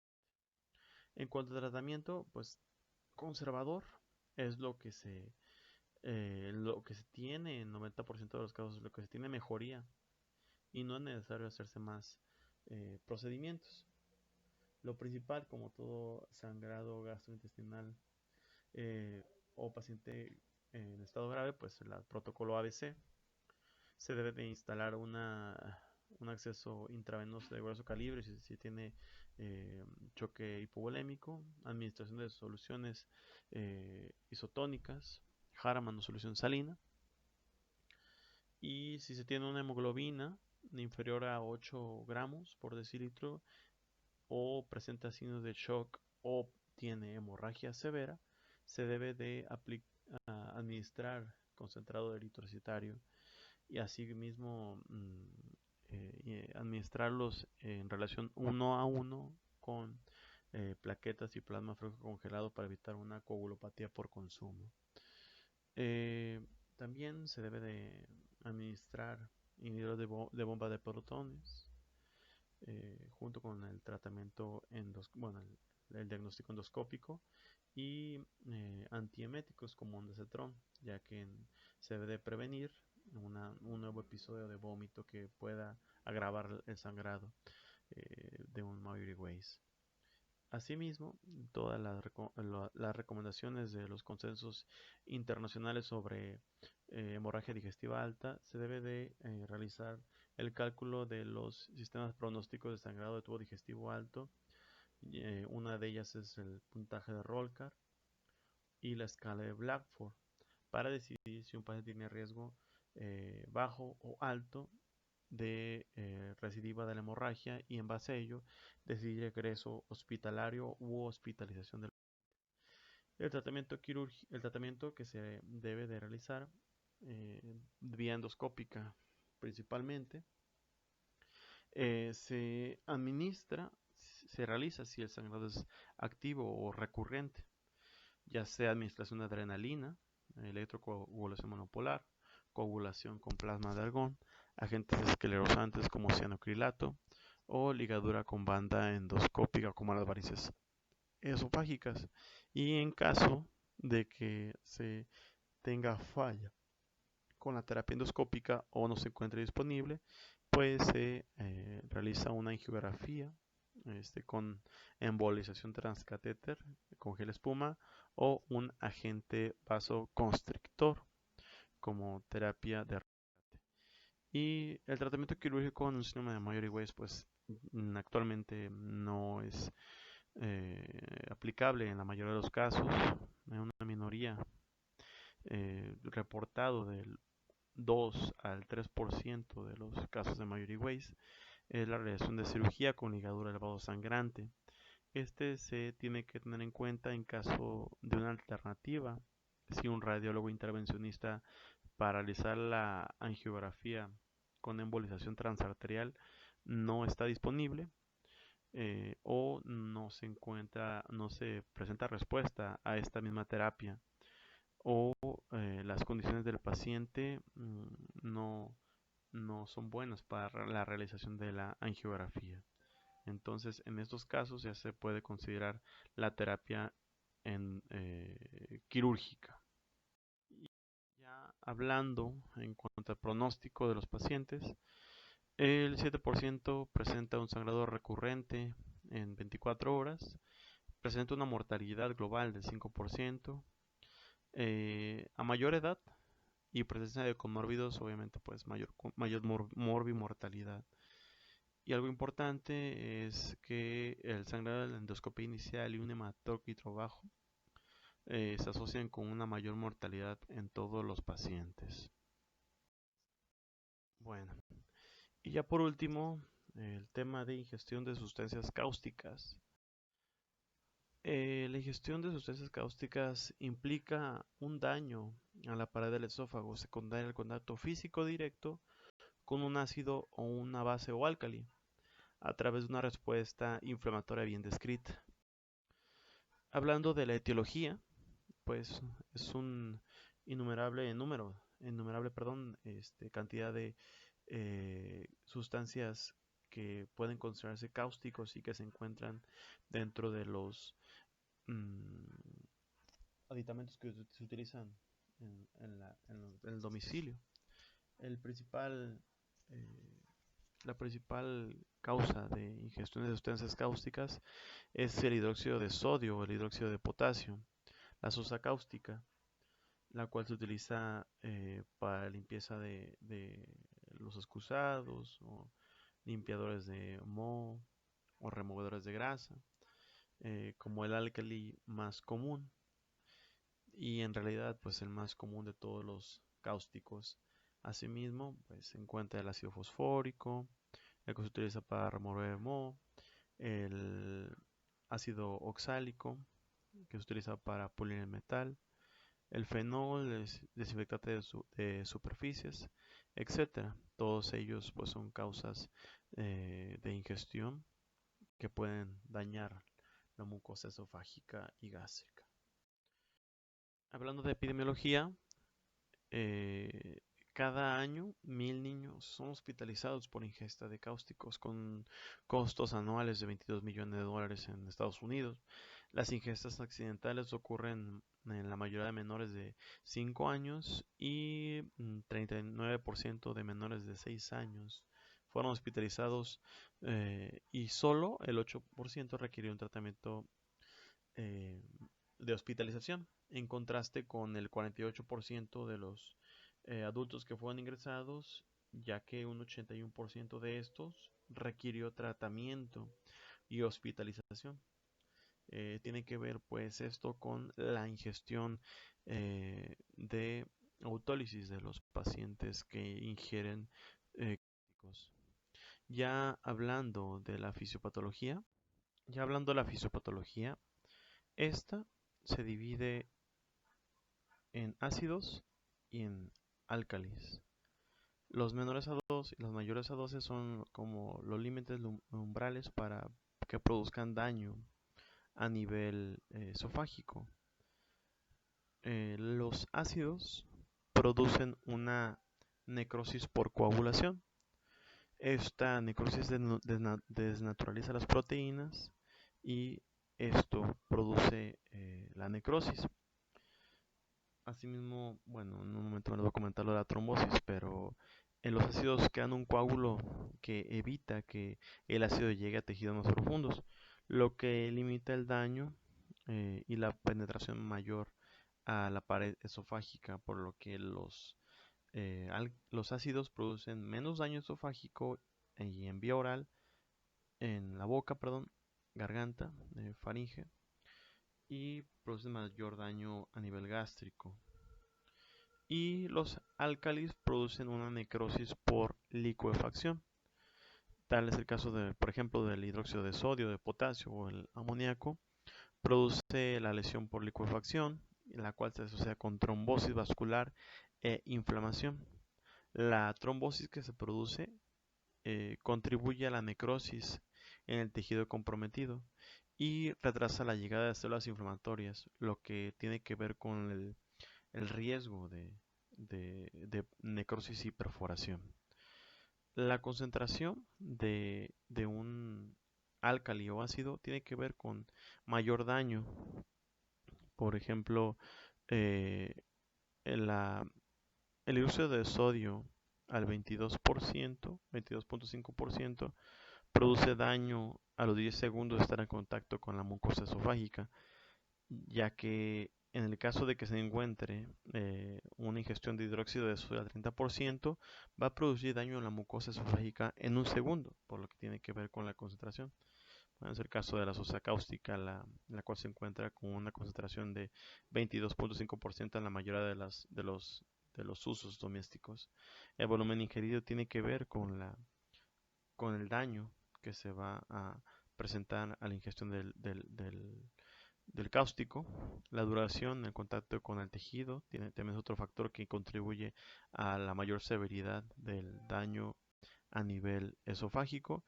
En cuanto a tratamiento, pues conservador es lo que se tiene en 90% de los casos, lo que se tiene mejoría, y no es necesario hacerse más procedimientos. Lo principal, como todo sangrado gastrointestinal o paciente en estado grave, pues el protocolo ABC. Se debe de instalar un acceso intravenoso de grueso calibre si tiene choque hipovolémico, administración de soluciones isotónicas, Harman o solución salina. Y si se tiene una hemoglobina inferior a 8 gramos por decilitro o presenta signos de shock o tiene hemorragia severa, se debe de administrar concentrado de eritrocitario y asimismo administrarlos en relación 1 a 1 con plaquetas y plasma fresco congelado para evitar una coagulopatía por consumo. Eh, También se debe de administrar inhibidores de bomba de protones junto con el tratamiento el diagnóstico endoscópico y antieméticos como ondansetron, ya que se debe de prevenir un nuevo episodio de vómito que pueda agravar el sangrado de un Maury Weiss. Asimismo, todas las recomendaciones de los consensos internacionales sobre hemorragia digestiva alta se debe de realizar el cálculo de los sistemas pronósticos de sangrado de tubo digestivo alto. Una de ellas es el puntaje de Rollcar y la escala de Blackford para decidir si un paciente tiene riesgo bajo o alto de recidiva de la hemorragia y en base a ello decidir egreso hospitalario u hospitalización del el tratamiento que se debe de realizar vía endoscópica principalmente se administra, se realiza si el sangrado es activo o recurrente, ya sea administración de adrenalina, electrocoagulación monopolar, coagulación con plasma de argón, agentes esclerosantes como cianocrilato o ligadura con banda endoscópica como las varices esofágicas. Y en caso de que se tenga falla con la terapia endoscópica o no se encuentre disponible, pues se realiza una angiografía con embolización transcatéter con gel espuma o un agente vasoconstrictor como terapia de rescate. Y el tratamiento quirúrgico en un síndrome de Maury Weiss pues actualmente no es aplicable en la mayoría de los casos, en una minoría reportado del 2 al 3% de los casos de Maury Weiss es la realización de cirugía con ligadura del vaso sangrante. Este se tiene que tener en cuenta en caso de una alternativa, si un radiólogo intervencionista para realizar la angiografía con embolización transarterial no está disponible o no se presenta respuesta a esta misma terapia o las condiciones del paciente no son buenas para la realización de la angiografía. Entonces, en estos casos ya se puede considerar la terapia quirúrgica. Y ya hablando en cuanto al pronóstico de los pacientes, el 7% presenta un sangrado recurrente en 24 horas, presenta una mortalidad global del 5%, a mayor edad y presencia de comórbidos, obviamente pues mayor morbimortalidad. Y algo importante es que el sangrado de la endoscopia inicial y un hematócrito bajo se asocian con una mayor mortalidad en todos los pacientes. Bueno, y ya por último, el tema de ingestión de sustancias cáusticas. La ingestión de sustancias cáusticas implica un daño a la pared del esófago secundario al contacto físico directo con un ácido o una base o álcali a través de una respuesta inflamatoria bien descrita. Hablando de la etiología, pues es un innumerable cantidad de sustancias que pueden considerarse cáusticos y que se encuentran dentro de los aditamentos que se utilizan en el domicilio. La principal causa de ingestión de sustancias cáusticas es el hidróxido de sodio o el hidróxido de potasio, la sosa cáustica, la cual se utiliza para limpieza de los excusados o limpiadores de moho o removedores de grasa, como el álcali más común y en realidad pues el más común de todos los cáusticos. Asimismo, pues se encuentra el ácido fosfórico, el que se utiliza para remover moho, el ácido oxálico, que se utiliza para pulir el metal, el fenol, desinfectante de superficies, etcétera. Todos ellos pues son causas de ingestión que pueden dañar la mucosa esofágica y gástrica. Hablando de epidemiología, eh, cada año 1.000 niños son hospitalizados por ingesta de cáusticos con costos anuales de 22 millones de dólares en Estados Unidos. Las ingestas accidentales ocurren en la mayoría de menores de 5 años y 39% de menores de 6 años fueron hospitalizados y solo el 8% requirió un tratamiento eh, de hospitalización, en contraste con el 48% de los adultos que fueron ingresados, ya que un 81% de estos requirió tratamiento y hospitalización. Tiene que ver pues esto con la ingestión de autólisis de los pacientes que ingieren químicos. Ya hablando de la fisiopatología, esta se divide en ácidos y en álcalis. Los menores a 2 y los mayores a 12 son como los límites umbrales para que produzcan daño a nivel esofágico. Los ácidos producen una necrosis por coagulación. Esta necrosis desnaturaliza las proteínas y esto produce la necrosis. Asimismo, bueno, en un momento me voy a comentar lo de la trombosis, pero en los ácidos crean un coágulo que evita que el ácido llegue a tejidos más profundos, lo que limita el daño y la penetración mayor a la pared esofágica, por lo que los ácidos producen menos daño esofágico y en vía oral, en la boca, perdón, garganta, faringe, y producen mayor daño a nivel gástrico. Y los álcalis producen una necrosis por licuefacción. Tal es el caso de, por ejemplo, del hidróxido de sodio, de potasio o el amoníaco. Produce la lesión por licuefacción, la cual se asocia con trombosis vascular e inflamación. La trombosis que se produce contribuye a la necrosis en el tejido comprometido y retrasa la llegada de células inflamatorias, lo que tiene que ver con el riesgo de necrosis y perforación. La concentración de un álcali o ácido tiene que ver con mayor daño. Por ejemplo, eh, la, el uso de sodio al 22%, 22.5%, produce daño a los 10 segundos de estar en contacto con la mucosa esofágica, ya que en el caso de que se encuentre una ingestión de hidróxido de sodio al 30%, va a producir daño en la mucosa esofágica en un segundo, por lo que tiene que ver con la concentración. Es el caso de la sosa cáustica, la cual se encuentra con una concentración de 22.5% en la mayoría de los usos domésticos. El volumen ingerido tiene que ver con el daño que se va a presentar a la ingestión del cáustico. La duración, el contacto con el tejido, también es otro factor que contribuye a la mayor severidad del daño a nivel esofágico.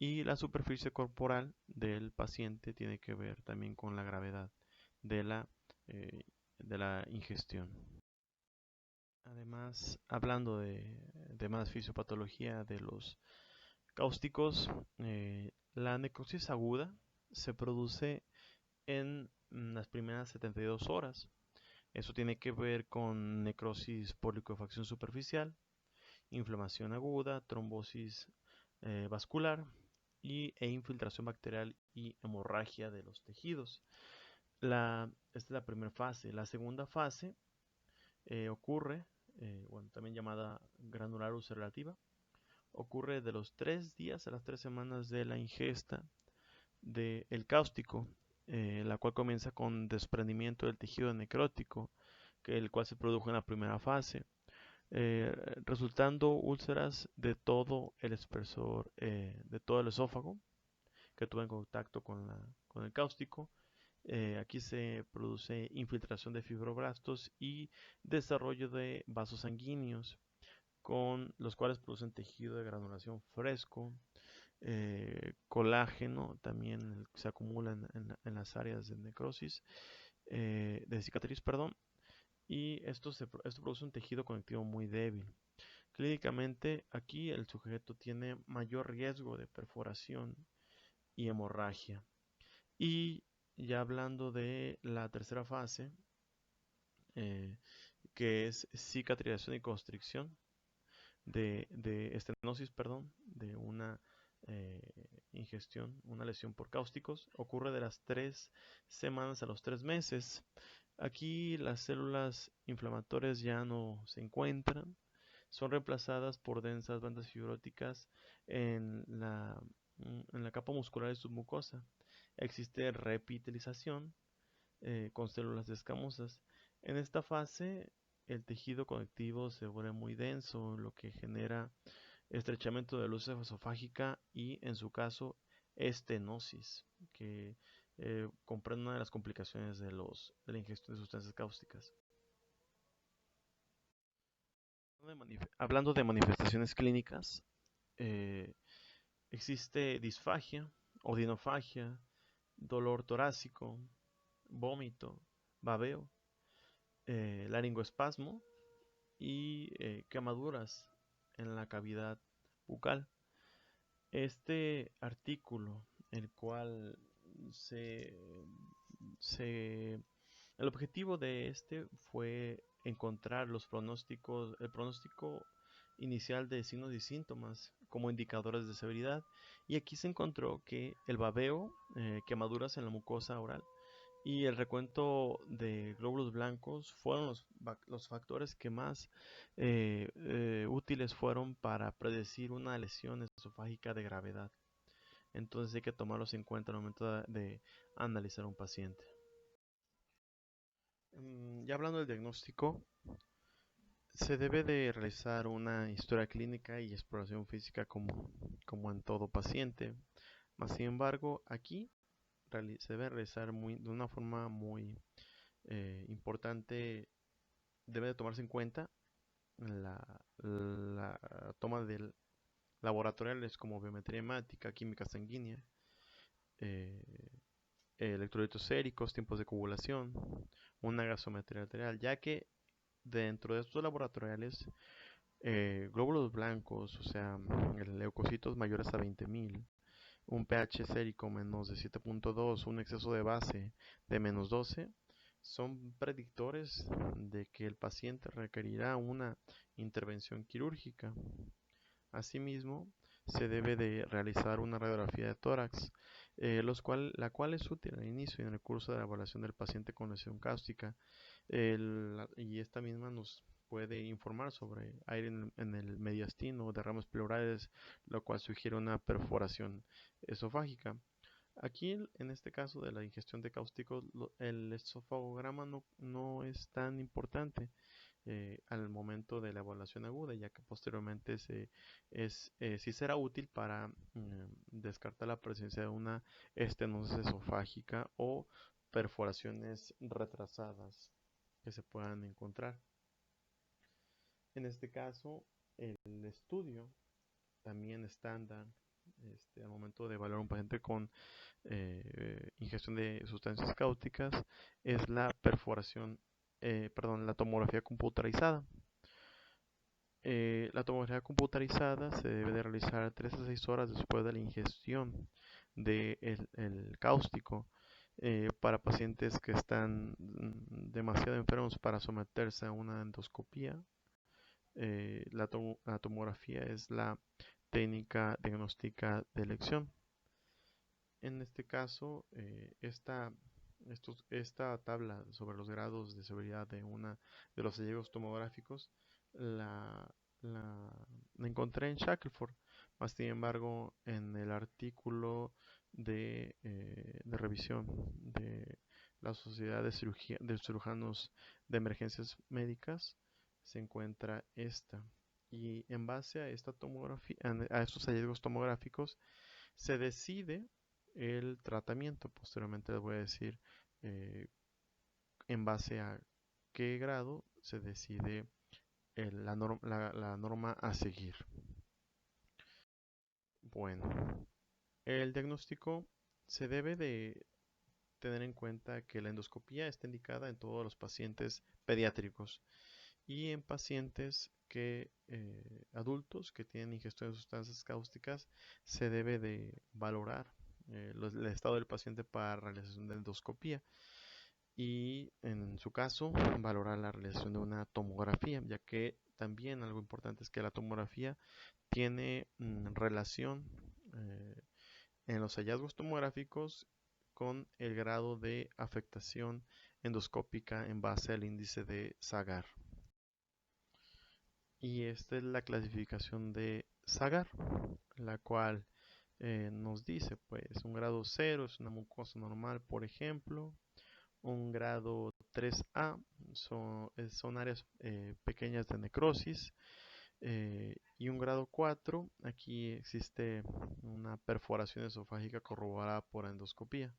Y la superficie corporal del paciente tiene que ver también con la gravedad de eh, de la ingestión. Además, hablando de más fisiopatología de los cáusticos, la necrosis aguda se produce en las primeras 72 horas. Eso tiene que ver con necrosis por licuefacción superficial, inflamación aguda, trombosis vascular e infiltración bacterial y hemorragia de los tejidos. Esta es la primera fase. La segunda fase ocurre, bueno, también llamada granular ulcerativa, ocurre de los 3 días a las 3 semanas de la ingesta del cáustico, la cual comienza con desprendimiento del tejido necrótico, el cual se produjo en la primera fase, resultando úlceras de todo el espesor, de todo el esófago que tuvo en contacto con el cáustico. Aquí se produce infiltración de fibroblastos y desarrollo de vasos sanguíneos, con los cuales producen tejido de granulación fresco, colágeno también se acumula en las áreas de necrosis, de cicatriz, perdón, y esto produce un tejido conectivo muy débil. Clínicamente, aquí el sujeto tiene mayor riesgo de perforación y hemorragia. Y ya hablando de la tercera fase, eh, que es cicatrización y constricción de estenosis, perdón, de una eh, ingestión, una lesión por cáusticos, ocurre de las 3 semanas a los 3 meses. Aquí las células inflamatorias ya no se encuentran, son reemplazadas por densas bandas fibróticas en la capa muscular y submucosa. Existe repitelización con células escamosas. En esta fase, el tejido conectivo se vuelve muy denso, lo que genera estrechamiento de la luz esofágica y, en su caso, estenosis, que comprende una de las complicaciones de la ingestión de sustancias cáusticas. Hablando de manifestaciones clínicas, eh, existe disfagia, odinofagia, dolor torácico, vómito, babeo, laringoespasmo y quemaduras en la cavidad bucal. Este artículo, el cual se, se el objetivo de este fue encontrar el pronóstico inicial de signos y síntomas como indicadores de severidad, y aquí se encontró que el babeo, quemaduras en la mucosa oral y el recuento de glóbulos blancos fueron los factores que más útiles fueron para predecir una lesión esofágica de gravedad. Entonces hay que tomarlos en cuenta al momento de analizar a un paciente. Ya hablando del diagnóstico, se debe de realizar una historia clínica y exploración física como en todo paciente. Más sin embargo, aquí se debe realizar de una forma muy importante. Debe de tomarse en cuenta la toma de laboratoriales como biometría hemática, química sanguínea, eh, electrolitos séricos, tiempos de coagulación, una gasometría arterial, ya que dentro de estos laboratoriales, glóbulos blancos, o sea, leucocitos mayores a 20.000, un pH sérico menos de 7.2, un exceso de base de menos 12, son predictores de que el paciente requerirá una intervención quirúrgica. Asimismo, se debe de realizar una radiografía de tórax, la cual es útil al inicio y en el curso de la evaluación del paciente con lesión cáustica, y esta misma nos puede informar sobre aire en el mediastino o derrames pleurales, lo cual sugiere una perforación esofágica. Aquí, en este caso de la ingestión de cáusticos, el esofagograma no es tan importante al momento de la evaluación aguda, ya que posteriormente sí será útil para descartar la presencia de una estenosis esofágica o perforaciones retrasadas que se puedan encontrar. En este caso, el estudio también estándar al momento de evaluar un paciente con ingestión de sustancias cáusticas es la la tomografía computarizada. La tomografía computarizada se debe de realizar 3 a 6 horas después de la ingestión del el cáustico para pacientes que están demasiado enfermos para someterse a una endoscopía. La tomografía es la técnica diagnóstica de elección. En este caso, esta tabla sobre los grados de severidad de los hallazgos tomográficos la, la, la encontré en Shackelford. Más sin embargo, en el artículo de revisión de la Sociedad de Cirujanos de Emergencias Médicas se encuentra esta. Y en base a esta tomografía, a estos hallazgos tomográficos, se decide el tratamiento. Posteriormente les voy a decir eh, en base a qué grado se decide la norma a seguir. Bueno, el diagnóstico se debe de tener en cuenta que la endoscopía está indicada en todos los pacientes pediátricos y en pacientes adultos que tienen ingestión de sustancias cáusticas se debe de valorar el estado del paciente para realización de endoscopía y en su caso valorar la realización de una tomografía, ya que también algo importante es que la tomografía tiene relación eh, en los hallazgos tomográficos con el grado de afectación endoscópica en base al índice de Zagar. Y esta es la clasificación de Zagar, la cual nos dice, pues, un grado 0 es una mucosa normal, por ejemplo. Un grado 3A son áreas pequeñas de necrosis. Y un grado 4, aquí existe una perforación esofágica corroborada por endoscopía.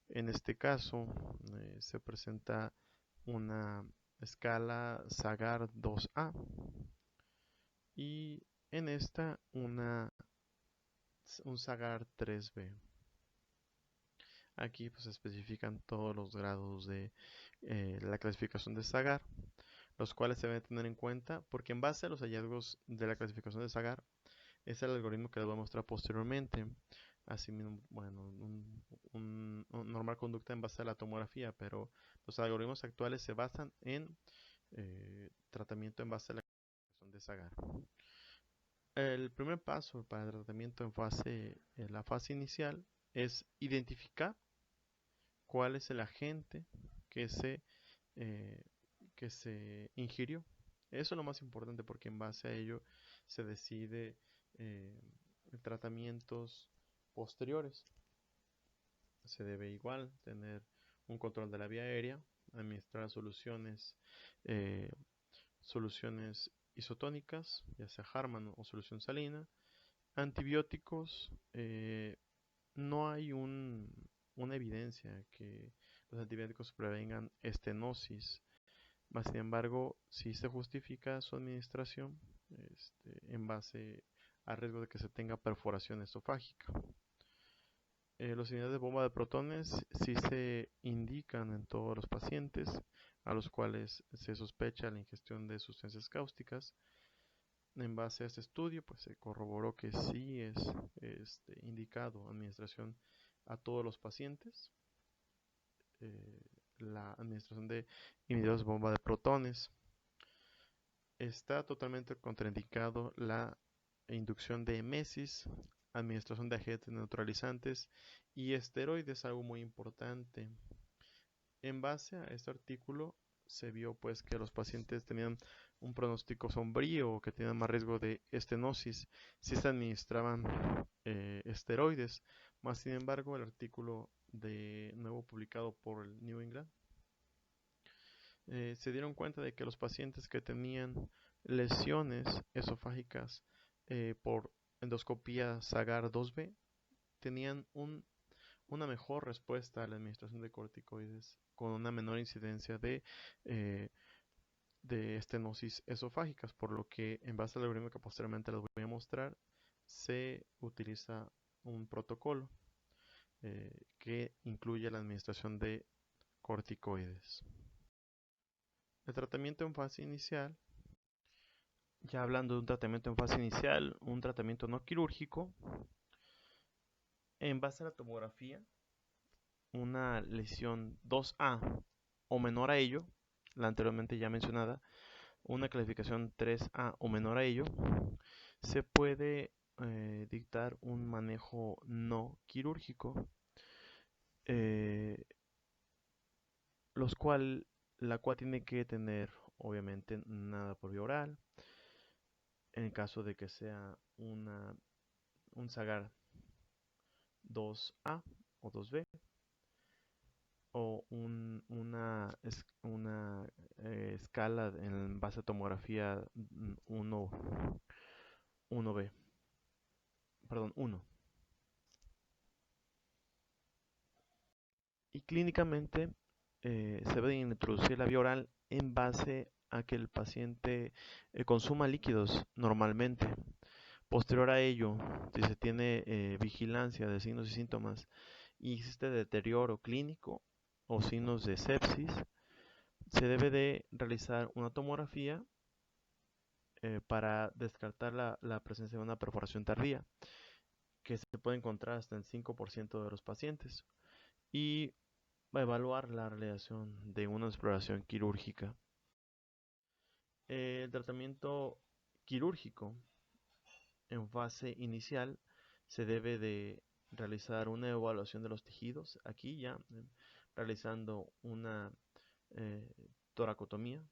En este caso se presenta una escala Zagar 2A y en esta un Zagar 3B. Aquí pues se especifican todos los grados de la clasificación de Zagar, los cuales se deben tener en cuenta porque en base a los hallazgos de la clasificación de Zagar es el algoritmo que les voy a mostrar posteriormente. Asimismo, bueno, un normal conducta en base a la tomografía, pero los algoritmos actuales se basan en tratamiento en base a la clasificación de Zagar. El primer paso para el tratamiento en la fase inicial es identificar cuál es el agente que eh, que se ingirió. Eso es lo más importante porque en base a ello se decide eh, tratamientos posteriores. Se debe igual tener un control de la vía aérea, administrar eh, soluciones isotónicas, ya sea Harman o solución salina, antibióticos. No hay una evidencia que los antibióticos prevengan estenosis. Más sin embargo, sí se justifica su administración en base al riesgo de que se tenga perforación esofágica. Los inhibidores de bomba de protones sí se indican en todos los pacientes a los cuales se sospecha la ingestión de sustancias cáusticas. En base a este estudio, pues se corroboró que sí es indicado administración a todos los pacientes. La administración de inhibidores de bomba de protones. Está totalmente contraindicado la inducción de emesis, administración de agentes neutralizantes y esteroides, algo muy importante. En base a este artículo se vio pues que los pacientes tenían un pronóstico sombrío o que tenían más riesgo de estenosis si se administraban esteroides. Más sin embargo, el artículo de nuevo publicado por el New England se dieron cuenta de que los pacientes que tenían lesiones esofágicas por endoscopía Zagar 2B tenían una mejor respuesta a la administración de corticoides con una menor incidencia eh, de estenosis esofágicas, por lo que en base al algoritmo que posteriormente les voy a mostrar, se utiliza un protocolo que incluye la administración de corticoides. El tratamiento en fase inicial, ya hablando de un tratamiento en fase inicial, un tratamiento no quirúrgico, en base a la tomografía, una lesión 2A o menor a ello, la anteriormente ya mencionada, una clasificación 3A o menor a ello, se puede dictar un manejo no quirúrgico, la cual tiene que tener obviamente nada por vía oral, en el caso de que sea un Zagar 2A o 2B o una escala en base a tomografía 1B, perdón, 1. Y clínicamente se debe introducir la vía oral en base a que el paciente consuma líquidos normalmente, Posterior a ello, si se tiene vigilancia de signos y síntomas y existe deterioro clínico o signos de sepsis, se debe de realizar una tomografía para descartar la presencia de una perforación tardía, que se puede encontrar hasta en 5% de los pacientes, y evaluar la realización de una exploración quirúrgica. El tratamiento quirúrgico en fase inicial se debe de realizar una evaluación de los tejidos, aquí ya realizando una eh, toracotomía,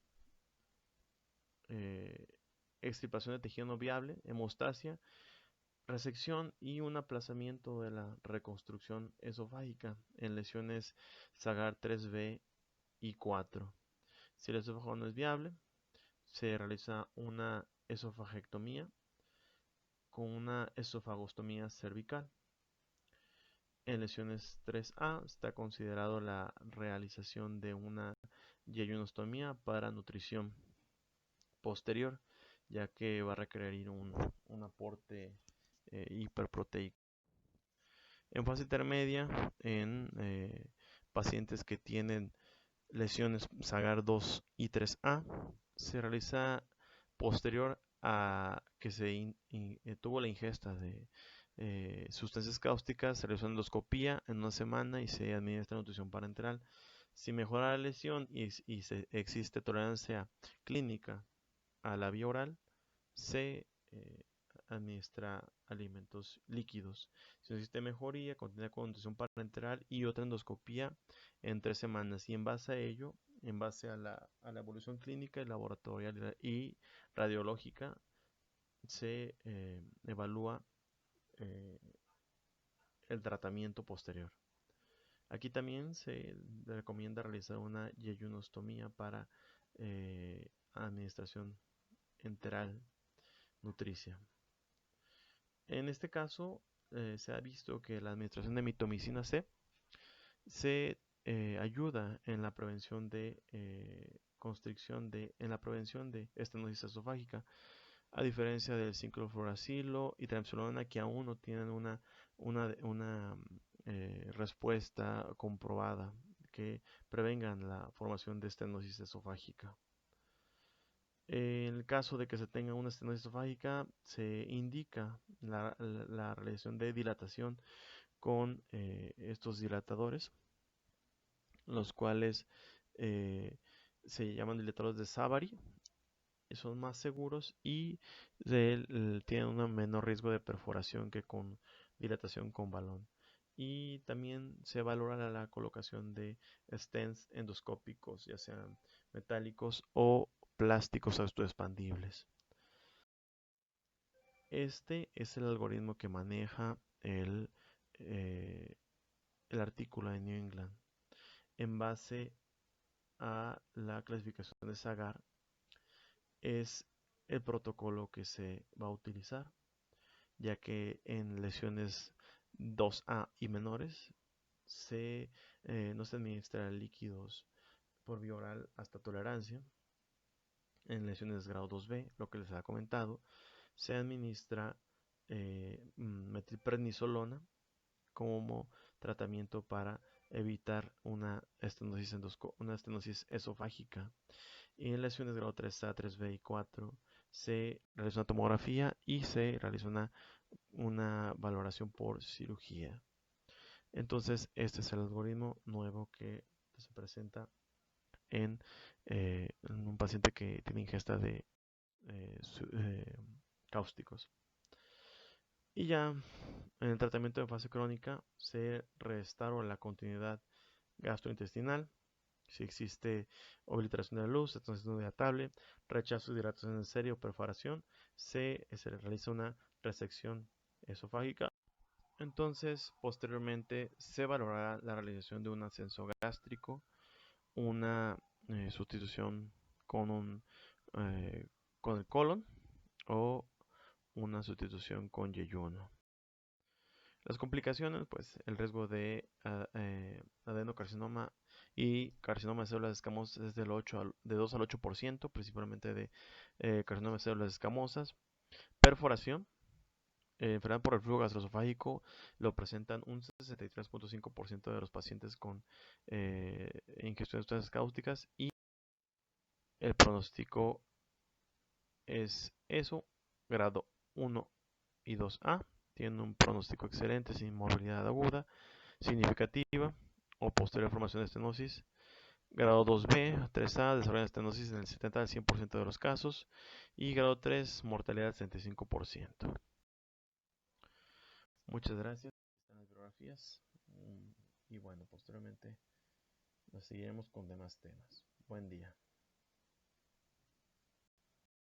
eh, extirpación de tejido no viable, hemostasia, resección y un aplazamiento de la reconstrucción esofágica en lesiones Sagar 3B y 4. Si el esófago no es viable, se realiza una esofagectomía con una esofagostomía cervical. En lesiones 3A está considerado la realización de una yeyunostomía para nutrición posterior, ya que va a requerir un aporte hiperproteico. En fase intermedia, en pacientes que tienen lesiones Sagar 2 y 3A, se realiza posterior a que se tuvo la ingesta de sustancias cáusticas, se realiza una endoscopía en una semana y se administra nutrición parenteral. Si mejora la lesión y existe tolerancia clínica a la vía oral, se administra alimentos líquidos. Si no existe mejoría, continúa con nutrición parenteral y otra endoscopía en 3 semanas. Y en base a ello, en base a la evolución clínica y laboratorial y radiológica, se evalúa eh, el tratamiento posterior. Aquí también se recomienda realizar una yeyunostomía para administración enteral nutricia. En este caso, se ha visto que la administración de mitomicina C se ayuda en la prevención de en la prevención de estenosis esofágica, a diferencia del cinclofluoracilo y triamcinolona, que aún no tienen una respuesta comprobada que prevengan la formación de estenosis esofágica. En el caso de que se tenga una estenosis esofágica, se indica la realización de dilatación con estos dilatadores, los cuales se llaman dilatadores de Savary, son más seguros y tienen un menor riesgo de perforación que con dilatación con balón. Y también se valora la colocación de stents endoscópicos, ya sean metálicos o plásticos autoexpandibles. Este es el algoritmo que maneja el artículo de New England en base a la clasificación de Sagar. Es el protocolo que se va a utilizar, ya que en lesiones 2A y menores no se administran líquidos por vía oral hasta tolerancia. En lesiones grado 2B, lo que les había comentado, se administra metilprednisolona como tratamiento para evitar una estenosis esofágica. Y en lesiones grado 3A, 3B y 4 se realiza una tomografía y se realiza una valoración por cirugía. Entonces, este es el algoritmo nuevo que se presenta en un paciente que tiene ingesta de cáusticos. Y ya en el tratamiento de fase crónica se restaura la continuidad gastrointestinal. Si existe obliteración de la luz, entonces no dilatable, rechazo de hidratación en serio o perforación, se realiza una resección esofágica. Entonces, posteriormente se valorará la realización de un ascenso gástrico, una sustitución con con el colon o una sustitución con yeyuno. Las complicaciones, pues el riesgo de adenocarcinoma y carcinoma de células escamosas es de 2 al 8%, principalmente de carcinoma de células escamosas. Perforación enfermedad por reflujo gastroesofágico lo presentan un 63.5% de los pacientes con ingestión de sustancias cáusticas y el pronóstico es eso, grado 1 y 2A. Tienen un pronóstico excelente sin morbilidad aguda, significativa o posterior formación de estenosis. Grado 2B, 3A, desarrollo de estenosis en el 70 al 100% de los casos. Y grado 3, mortalidad del 65%. Muchas gracias. Están las bibliografías. Y bueno, posteriormente nos seguiremos con demás temas. Buen día.